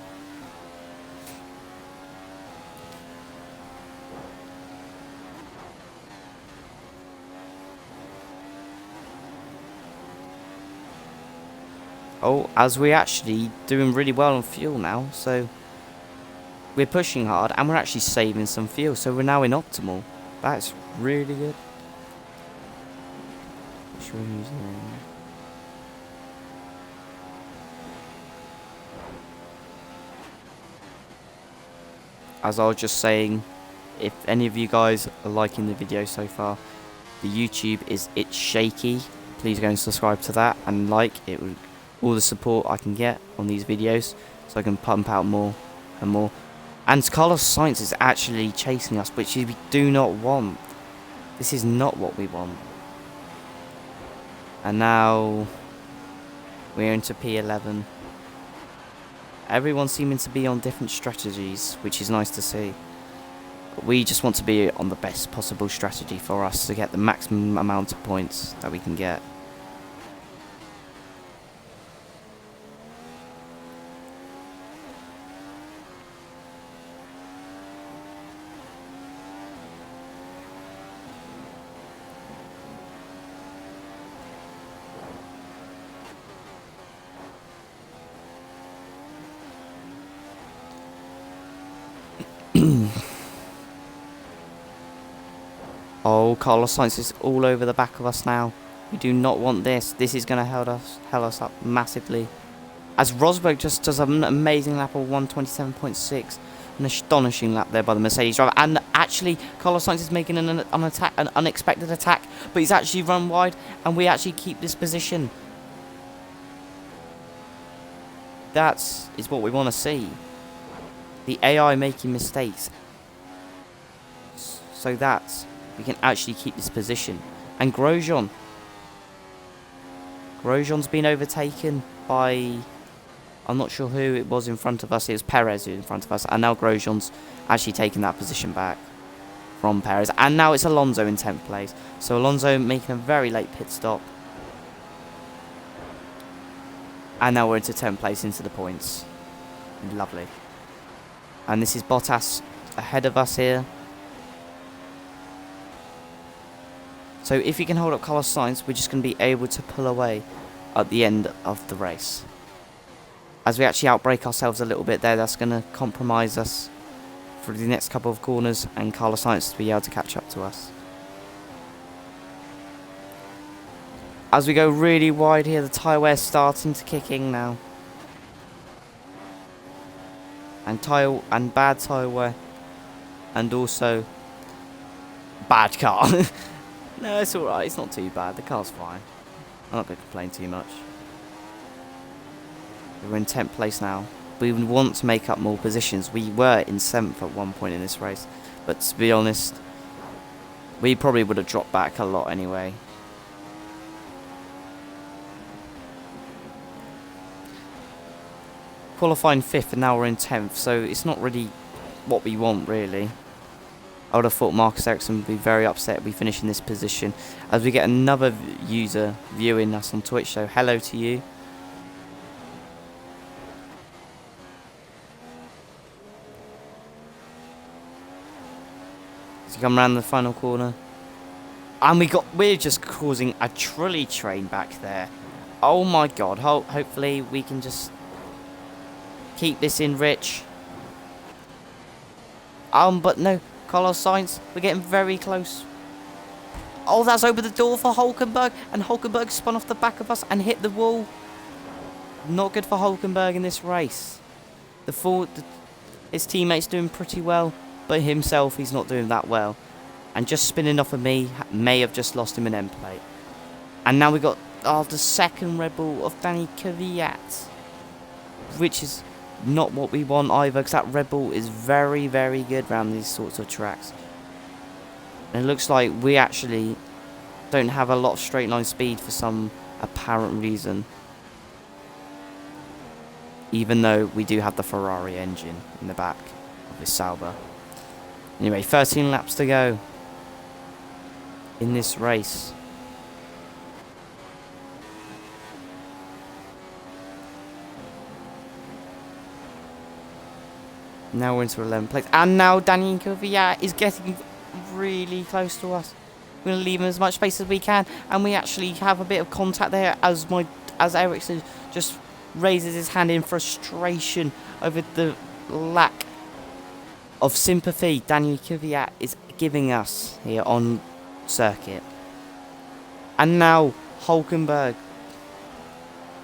Oh, as we're actually doing really well on fuel now, so we're pushing hard and we're actually saving some fuel, so we're now in optimal. That's really good. As I was just saying, if any of you guys are liking the video so far, the YouTube it's shaky. Please go and subscribe to that and like it. Would all the support I can get on these videos, so I can pump out more and more. And Carlos Sainz is actually chasing us, which we do not want. This is not what we want. And now we're into P11. Everyone's seeming to be on different strategies, which is nice to see. But we just want to be on the best possible strategy for us to get the maximum amount of points that we can get. Oh, Carlos Sainz is all over the back of us now. We do not want this. This is going to hell us up massively. As Rosberg just does an amazing lap of 127.6. An astonishing lap there by the Mercedes driver. And actually, Carlos Sainz is making an unexpected attack. But he's actually run wide. And we actually keep this position. That is what we want to see. The AI making mistakes. So that we can actually keep this position. And Grosjean's been overtaken by... I'm not sure who it was in front of us. It was Perez who was in front of us. And now Grosjean's actually taken that position back from Perez. And now it's Alonso in 10th place. So Alonso making a very late pit stop. And now we're into 10th place into the points. Lovely. And this is Bottas ahead of us here. So if you can hold up Carlos Sainz, we're just going to be able to pull away at the end of the race. As we actually outbrake ourselves a little bit there, that's going to compromise us for the next couple of corners and Carlos Sainz to be able to catch up to us. As we go really wide here, the tyre wear starting to kick in now. And bad tyre wear. And also bad car. No, it's alright, it's not too bad. The car's fine. I'm not going to complain too much. We're in 10th place now. We want to make up more positions. We were in 7th at one point in this race. But to be honest, we probably would have dropped back a lot anyway. Qualifying 5th and now we're in 10th. So it's not really what we want really. I would have thought Marcus Ericsson would be very upset we finish in this position. As we get another user viewing us on Twitch. So hello to you. Come around the final corner, and we're just causing a trolley train back there. Oh my god, hopefully we can just keep this in rich. But no, Carlos Sainz, we're getting very close. Oh, that's opened the door for Hulkenberg, and Hulkenberg spun off the back of us and hit the wall. Not good for Hulkenberg in this race. His teammates doing pretty well. But himself, he's not doing that well. And just spinning off of me may have just lost him an end plate. And now we got the second Red Bull of Danny Kvyat. Which is not what we want either. Because that Red Bull is very, very good around these sorts of tracks. And it looks like we actually don't have a lot of straight line speed for some apparent reason. Even though we do have the Ferrari engine in the back of this Sauber. Anyway, 13 laps to go in this race. Now we're into 11th place. And now Danny Kvyat is getting really close to us. We're going to leave him as much space as we can. And we actually have a bit of contact there as Ericsson just raises his hand in frustration over the lack of sympathy Daniel Kvyat is giving us here on circuit. And now Hulkenberg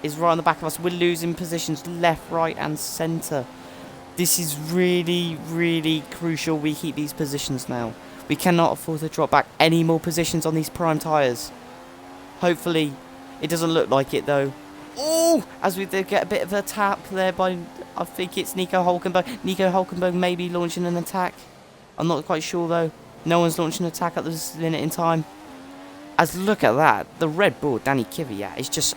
is right on the back of us. We're losing positions left, right and centre. This is really, really crucial we keep these positions now. We cannot afford to drop back any more positions on these prime tyres. Hopefully, it doesn't look like it though. Oh, as we did get a bit of a tap there by, I think it's Nico Hulkenberg. Nico Hulkenberg may be launching an attack. I'm not quite sure though. No one's launching an attack at this minute in time. As look at that, the Red Bull, Danny Kvyat, is just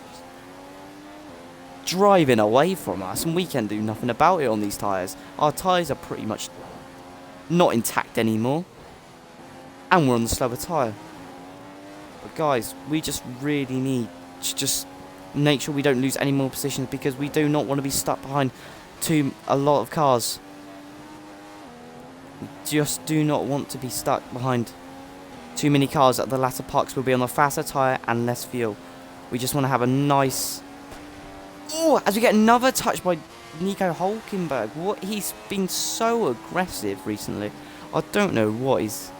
driving away from us and we can do nothing about it on these tyres. Our tyres are pretty much not intact anymore. And we're on the slower tyre. But guys, we just really need to just make sure we don't lose any more positions because we do not want to be stuck behind a lot of cars. We just do not want to be stuck behind too many cars at the latter parts. We'll be on a faster tyre and less fuel. We just want to have a nice... Oh, as we get another touch by Nico Hulkenberg. He's been so aggressive recently. I don't know what his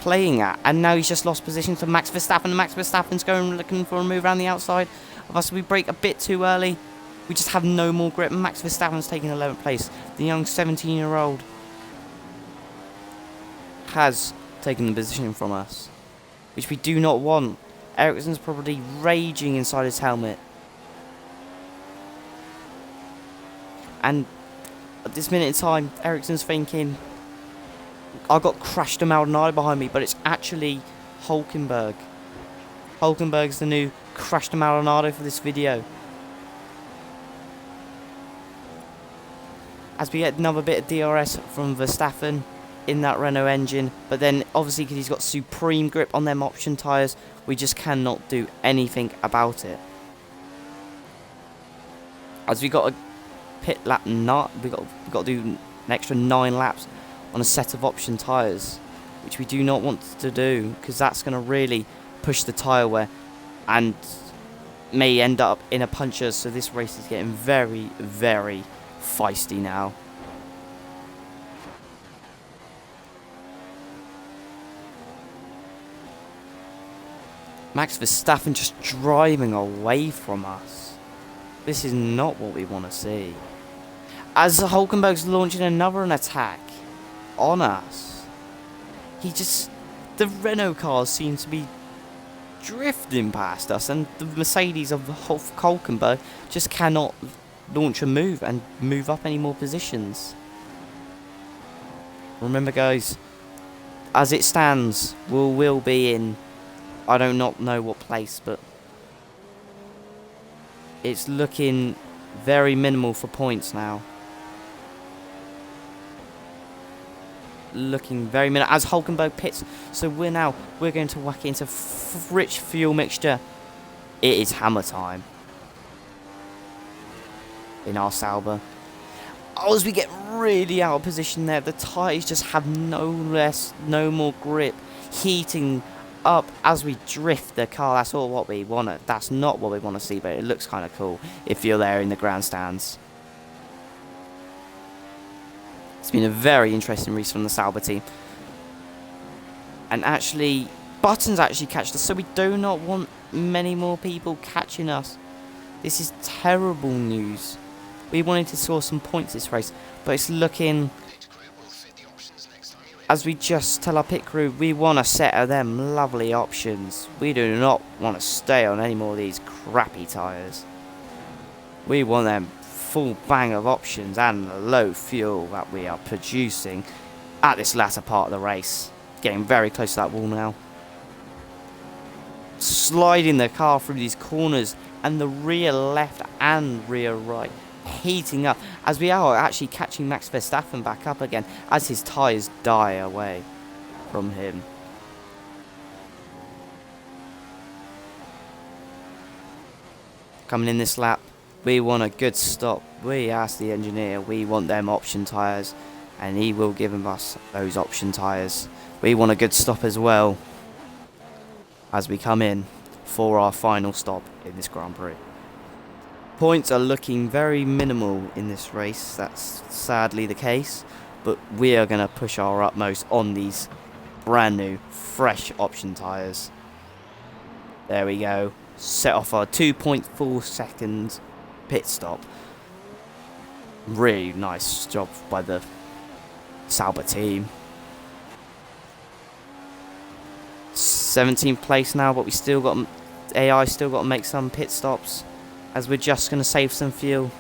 playing at. And now he's just lost position to Max Verstappen. Max Verstappen's going looking for a move around the outside of us. We brake a bit too early. We just have no more grip. Max Verstappen's taking 11th place. The young 17-year-old has taken the position from us, which we do not want. Ericsson's probably raging inside his helmet. And at this minute in time, Ericsson's thinking, I got crashed to Maldonado behind me, but it's actually Hulkenberg. Hulkenberg's the new Crash to Maldonado for this video. As we get another bit of DRS from Verstappen in that Renault engine, but then obviously because he's got supreme grip on them option tyres, we just cannot do anything about it. As we got a pit lap, we got to do an extra 9 laps on a set of option tyres, which we do not want to do, because that's going to really push the tyre wear and may end up in a puncture. So this race is getting very, very feisty now. Max Verstappen just driving away from us. This is not what we want to see. As Hulkenberg's launching another attack on us, the Renault cars seem to be drifting past us, and the Mercedes of Hulkenberg just cannot launch a move and move up any more positions. Remember, guys, as it stands, we'll be in, I do not know what place, but it's looking very minimal for points now. Looking very minimal as Hulkenberg pits. So we're going to whack into rich fuel mixture. It is hammer time in our Sauber. Oh, as we get really out of position there, the tyres just have no more grip, heating up as we drift the car. That's all what we want. That's not what we want to see, but it looks kind of cool if you're there in the grandstands. It's been a very interesting race from the Sauber team. And actually, Button's actually catched us, so we do not want many more people catching us. This is terrible news. We wanted to score some points this race, but it's looking, as we just tell our pit crew, we want a set of them lovely options. We do not want to stay on any more of these crappy tyres. We want them full bang of options and the low fuel that we are producing at this latter part of the race. Getting very close to that wall now. Sliding the car through these corners, and the rear left and rear right heating up as we are actually catching Max Verstappen back up again as his tyres die away from him. Coming in this lap, we want a good stop. We asked the engineer, we want them option tyres, and he will give us those option tyres. We want a good stop as well as we come in for our final stop in this Grand Prix. Points are looking very minimal in this race. That's sadly the case, but we are going to push our utmost on these brand new, fresh option tyres. There we go. Set off our 2.4 seconds pit stop. Really nice job by the Sauber team. 17th place now, but we still got AI still got to make some pit stops, as we're just going to save some fuel,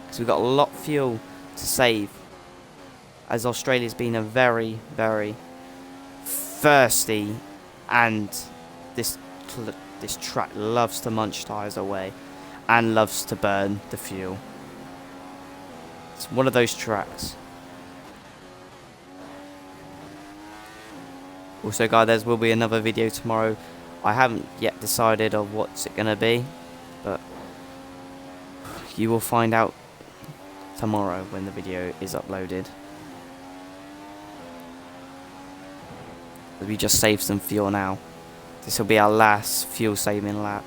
because we've got a lot of fuel to save, as Australia's been a very, very thirsty, and this track loves to munch tyres away and loves to burn the fuel. It's one of those tracks. Also, guys, there will be another video tomorrow. I haven't yet decided of what's it going to be, but you will find out tomorrow when the video is uploaded. We just saved some fuel now. This will be our last fuel saving lap.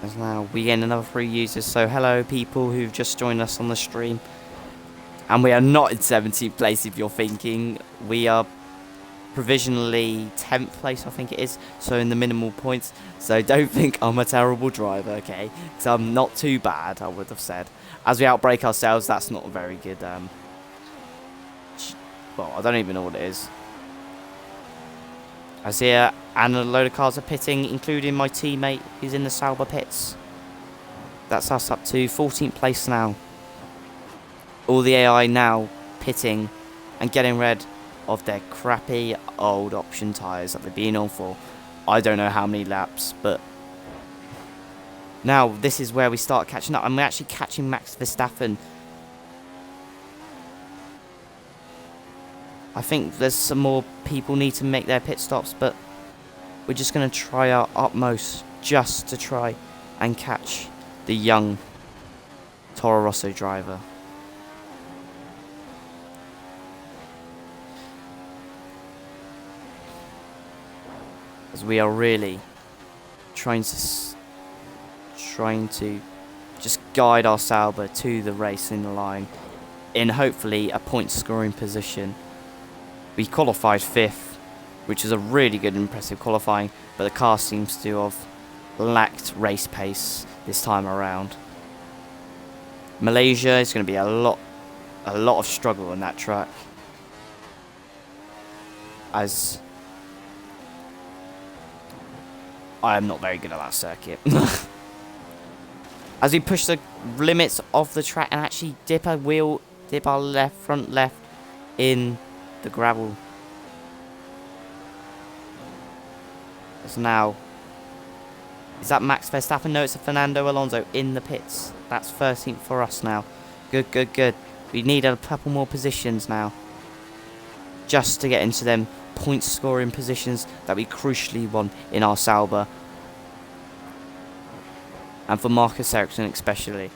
As now we gain another 3 users. So hello people who've just joined us on the stream. And we are not in 17th place if you're thinking. We are provisionally 10th place, I think it is. So in the minimal points. So don't think I'm a terrible driver, okay? Because I'm not too bad, I would have said. As we outbrake ourselves, that's not a very good... well, I don't even know what it is. As here, and a load of cars are pitting, including my teammate who's in the Sauber pits. That's us up to 14th place now. All the AI now pitting and getting rid of their crappy old option tyres that they've been on for I don't know how many laps, but now this is where we start catching up. I'm actually catching Max Verstappen. I think there's some more people need to make their pit stops, but we're just going to try our utmost just to try and catch the young Toro Rosso driver. As we are really trying to just guide our Sauber to the racing line in hopefully a point scoring position. We qualified 5th, which is a really good, impressive qualifying, but the car seems to have lacked race pace this time around. Malaysia is going to be a lot of struggle on that track, as I am not very good at that circuit. As we push the limits of the track and actually dip our front left in the gravel. As now, is that Max Verstappen? No, it's a Fernando Alonso in the pits. That's 13th for us now. Good, good, good. We need a couple more positions now, just to get into them point scoring positions that we crucially want in our Sauber. And for Marcus Ericsson especially,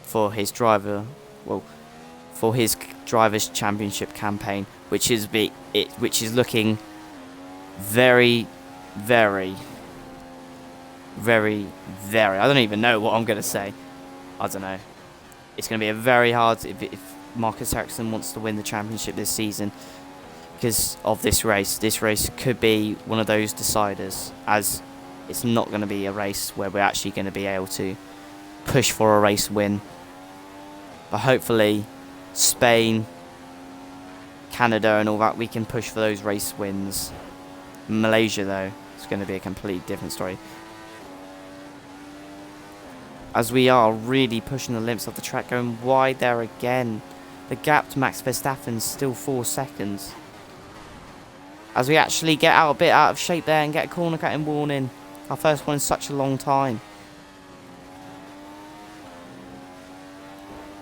for his driver's championship campaign, which is looking very, very, very, very, I don't even know what I'm going to say. I don't know. It's going to be a very hard if Marcus Ericsson wants to win the championship this season, because of this race. This race could be one of those deciders, as it's not going to be a race where we're actually going to be able to push for a race win. But hopefully Spain, Canada and all that, we can push for those race wins. Malaysia though, it's going to be a completely different story, as we are really pushing the limits of the track, going wide there again. The gap to Max Verstappen is still 4 seconds. As we actually get a bit out of shape there and get a corner cutting warning. Our first one in such a long time.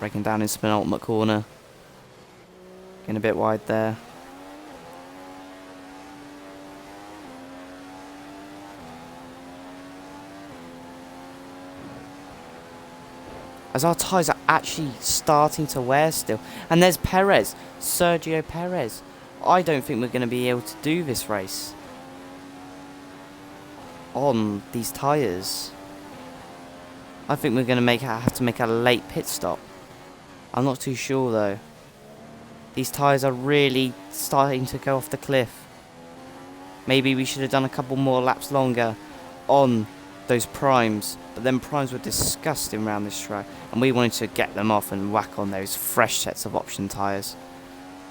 Breaking down into penultimate corner. Getting a bit wide there. As our tyres are actually starting to wear still. And there's Perez. Sergio Perez. I don't think we're going to be able to do this race on these tyres. I think we're going to have to make a late pit stop. I'm not too sure though. These tyres are really starting to go off the cliff. Maybe we should have done a couple more laps longer on those primes. But then primes were disgusting around this track, and we wanted to get them off and whack on those fresh sets of option tyres.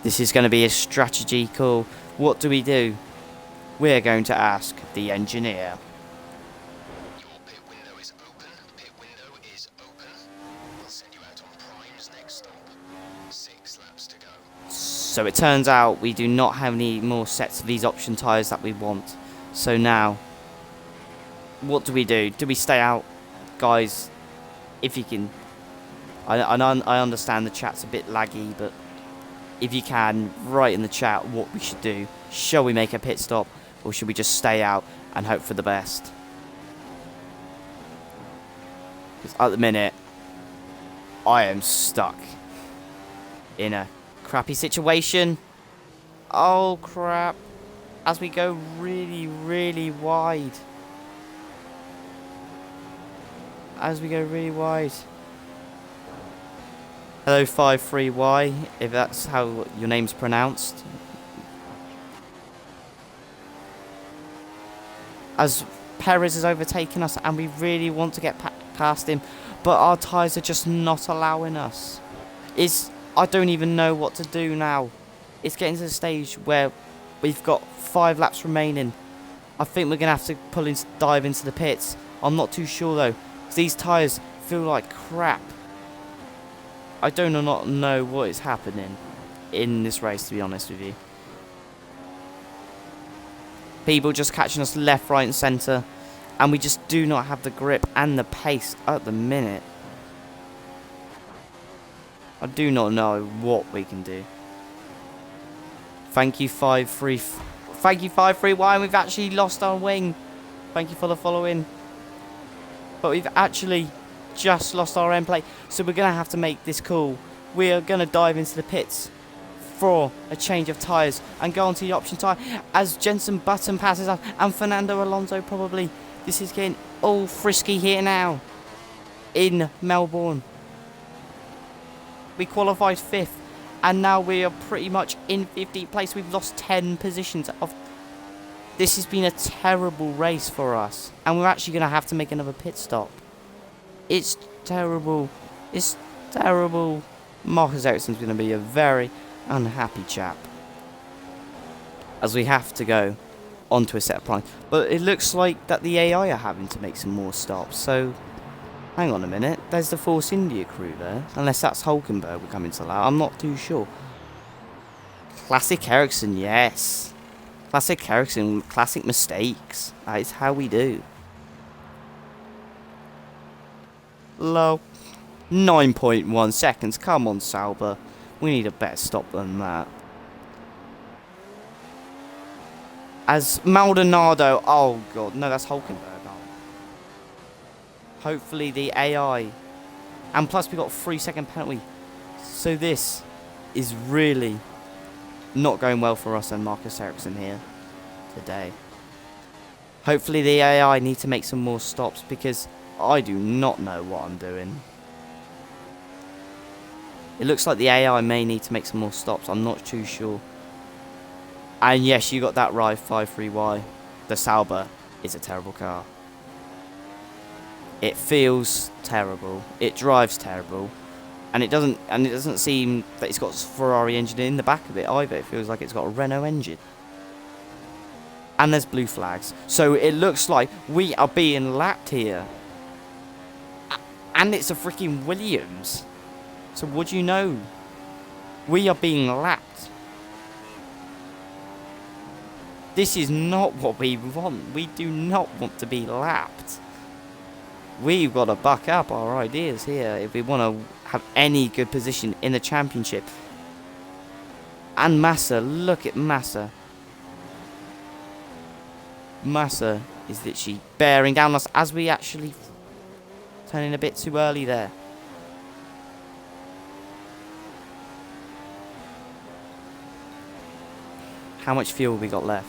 This is going to be a strategy call. What do? We're going to ask the engineer. Your pit window is open. Pit window is open. We'll send you out on primes next stop. 6 laps to go. So it turns out we do not have any more sets of these option tyres that we want. So now, what do? Do we stay out? Guys, if you can, I understand the chat's a bit laggy, but if you can, write in the chat what we should do. Shall we make a pit stop, or should we just stay out and hope for the best? Because at the minute, I am stuck in a crappy situation. Oh crap. As we go really, really wide. as we go really wide. Hello 53Y, if that's how your name's pronounced. As Perez has overtaken us and we really want to get past him, but our tyres are just not allowing us. I don't even know what to do now. It's getting to the stage where we've got 5 laps remaining. I think we're going to have to dive into the pits. I'm not too sure though, 'cause these tyres feel like crap. I do not know what is happening in this race, to be honest with you. People just catching us left, right and centre, and we just do not have the grip and the pace at the minute. I do not know what we can do. Thank you 5-3-Y, we've actually lost our wing. Thank you for the following. But we've actually just lost our end plate, so we're going to have to make this call. We are going to dive into the pits for a change of tyres and go onto the option tyre as Jenson Button passes us and Fernando Alonso probably. This is getting all frisky here now in Melbourne. We qualified 5th and now we are pretty much in 15th place. We've lost 10 positions. This has been a terrible race for us and we're actually going to have to make another pit stop. It's terrible. It's terrible. Marcus Ericsson's going to be a very unhappy chap, as we have to go onto a set of lines. But it looks like that the AI are having to make some more stops. So, hang on a minute. There's the Force India crew there. Unless that's Hulkenberg we're coming to that. I'm not too sure. Classic Ericsson, yes. Classic Ericsson, classic mistakes. That is how we do. Low. 9.1 seconds. Come on, Sauber. We need a better stop than that. As Maldonado. Oh, God. No, that's Hulkenberg. Oh. Hopefully the AI. And plus we got a 3-second penalty. So this is really not going well for us and Marcus Ericsson here today. Hopefully the AI need to make some more stops because I do not know what I'm doing. It looks like the AI may need to make some more stops. I'm not too sure. And yes, you got that right, 5-3-Y. The Sauber is a terrible car. It feels terrible. It drives terrible. And it doesn't seem that it's got a Ferrari engine in the back of it either. It feels like it's got a Renault engine. And there's blue flags. So it looks like we are being lapped here. And it's a freaking Williams. So what do you know? We are being lapped. This is not what we want. We do not want to be lapped. We've got to buck up our ideas here if we want to have any good position in the championship. And Massa, look at Massa. Massa is literally bearing down us as we actually turning a bit too early there. How much fuel we got left?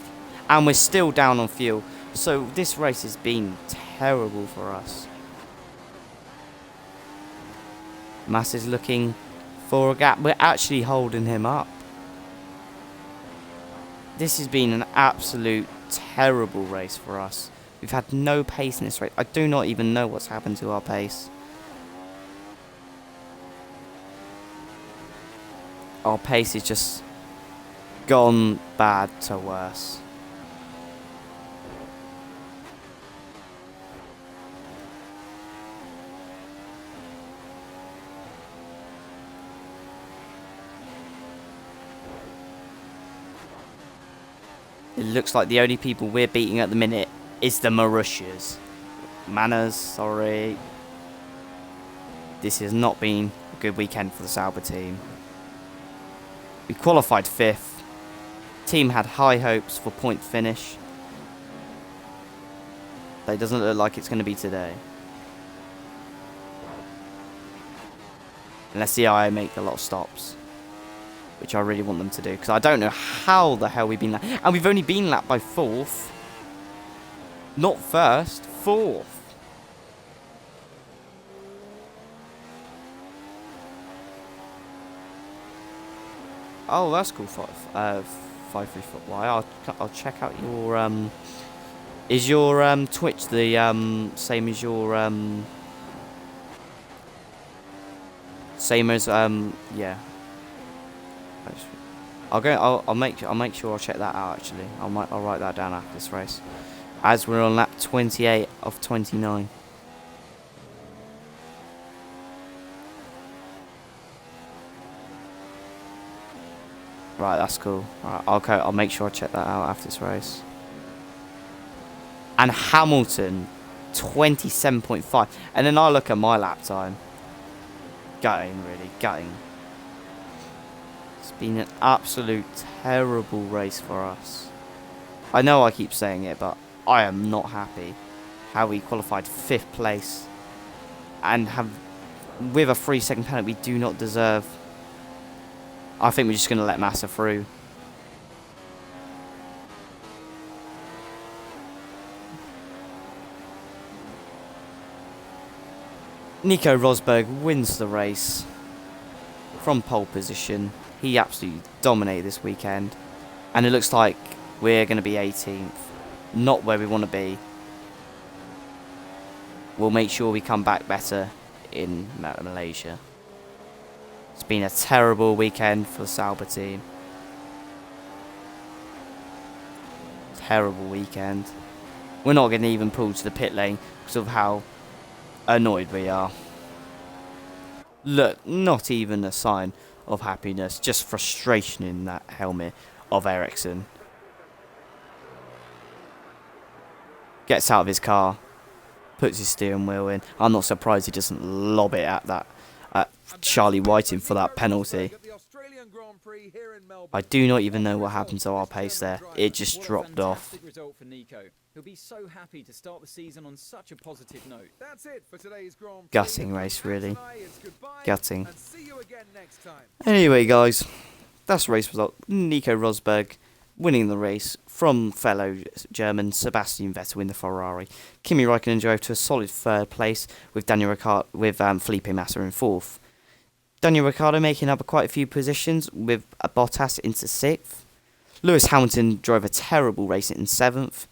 And we're still down on fuel. So this race has been terrible for us. Mass is looking for a gap. We're actually holding him up. This has been an absolute terrible race for us. We've had no pace in this race. I do not even know what's happened to our pace. Our pace is just gone bad to worse. It looks like the only people we're beating at the minute is the Marussias. Manners, sorry. This has not been a good weekend for the Sauber team. We qualified 5th. Team had high hopes for point finish. But it doesn't look like it's going to be today. Unless the IA make a lot of stops. Which I really want them to do. Because I don't know how the hell we've been lapped. And we've only been lapped by 4th. Not 1st, 4th. Oh, that's cool. 534Y. I'll check out your Is your Twitch the same as your same as yeah. I'll make sure I'll check that out actually. I'll write that down after this race. As we're on lap 28 of 29. Right, that's cool. Right, okay, I'll make sure I check that out after this race. And Hamilton 27.5. And then I look at my lap time. Gutting, really, gutting. It's been an absolute terrible race for us. I know I keep saying it, but I am not happy how we qualified 5th place and have, with a 3-second penalty we do not deserve. I think we're just going to let Massa through. Nico Rosberg wins the race from pole position. He absolutely dominated this weekend. And it looks like we're going to be 18th. Not where we want to be. We'll make sure we come back better in Malaysia. It's been a terrible weekend for the Sauber team. Terrible weekend. We're not going to even pull to the pit lane because of how annoyed we are. Look, not even a sign of happiness, just frustration in that helmet of Ericsson. Gets out of his car, puts his steering wheel in. I'm not surprised he doesn't lob it at that Charlie Whiting for that penalty. I do not even know what happened to our pace there. It just dropped off. Result for Nico. He'll be so happy to start the season on such a positive note. That's it for today's Grand Prix. Gutting race, really. Gutting. And see you again next time. Anyway, guys, that's the race result. Nico Rosberg winning the race from fellow German Sebastian Vettel in the Ferrari. Kimi Räikkönen drove to a solid 3rd place with Felipe Massa in 4th. Daniel Ricciardo making up quite a few positions with Bottas into 6th. Lewis Hamilton drove a terrible race in 7th.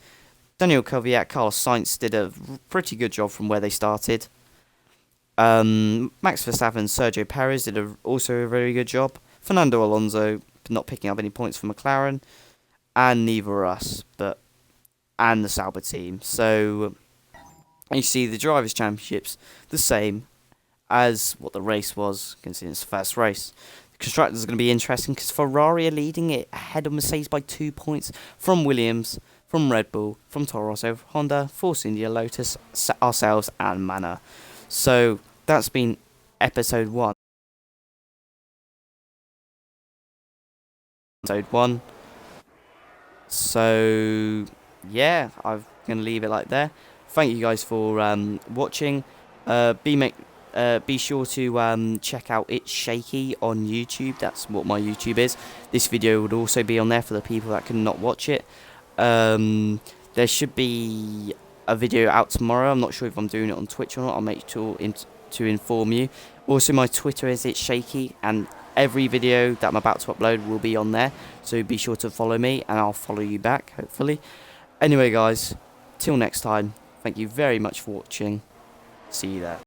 Daniel Kvyat, Carlos Sainz did a pretty good job from where they started. Max Verstappen, Sergio Perez did also a very good job. Fernando Alonso not picking up any points for McLaren. And neither us, and the Sauber team. So you see the Drivers' Championships the same as what the race was, considering it's the first race. The Constructors are going to be interesting because Ferrari are leading it ahead of Mercedes by 2 points from Williams, from Red Bull, from Toro Rosso, Honda, Force India, Lotus, ourselves, and Manor. So that's been episode 1. So yeah, I'm gonna leave it like there. Thank you guys for watching. Be sure to check out It's Shaky on YouTube. That's what my YouTube is. This video would also be on there for the people that cannot watch it. There should be a video out tomorrow. I'm not sure if I'm doing it on Twitch or not. I'll make sure to inform you. Also, my Twitter is It's Shaky, and every video that I'm about to upload will be on there. So be sure to follow me, and I'll follow you back, hopefully. Anyway, guys, till next time, thank you very much for watching. See you there.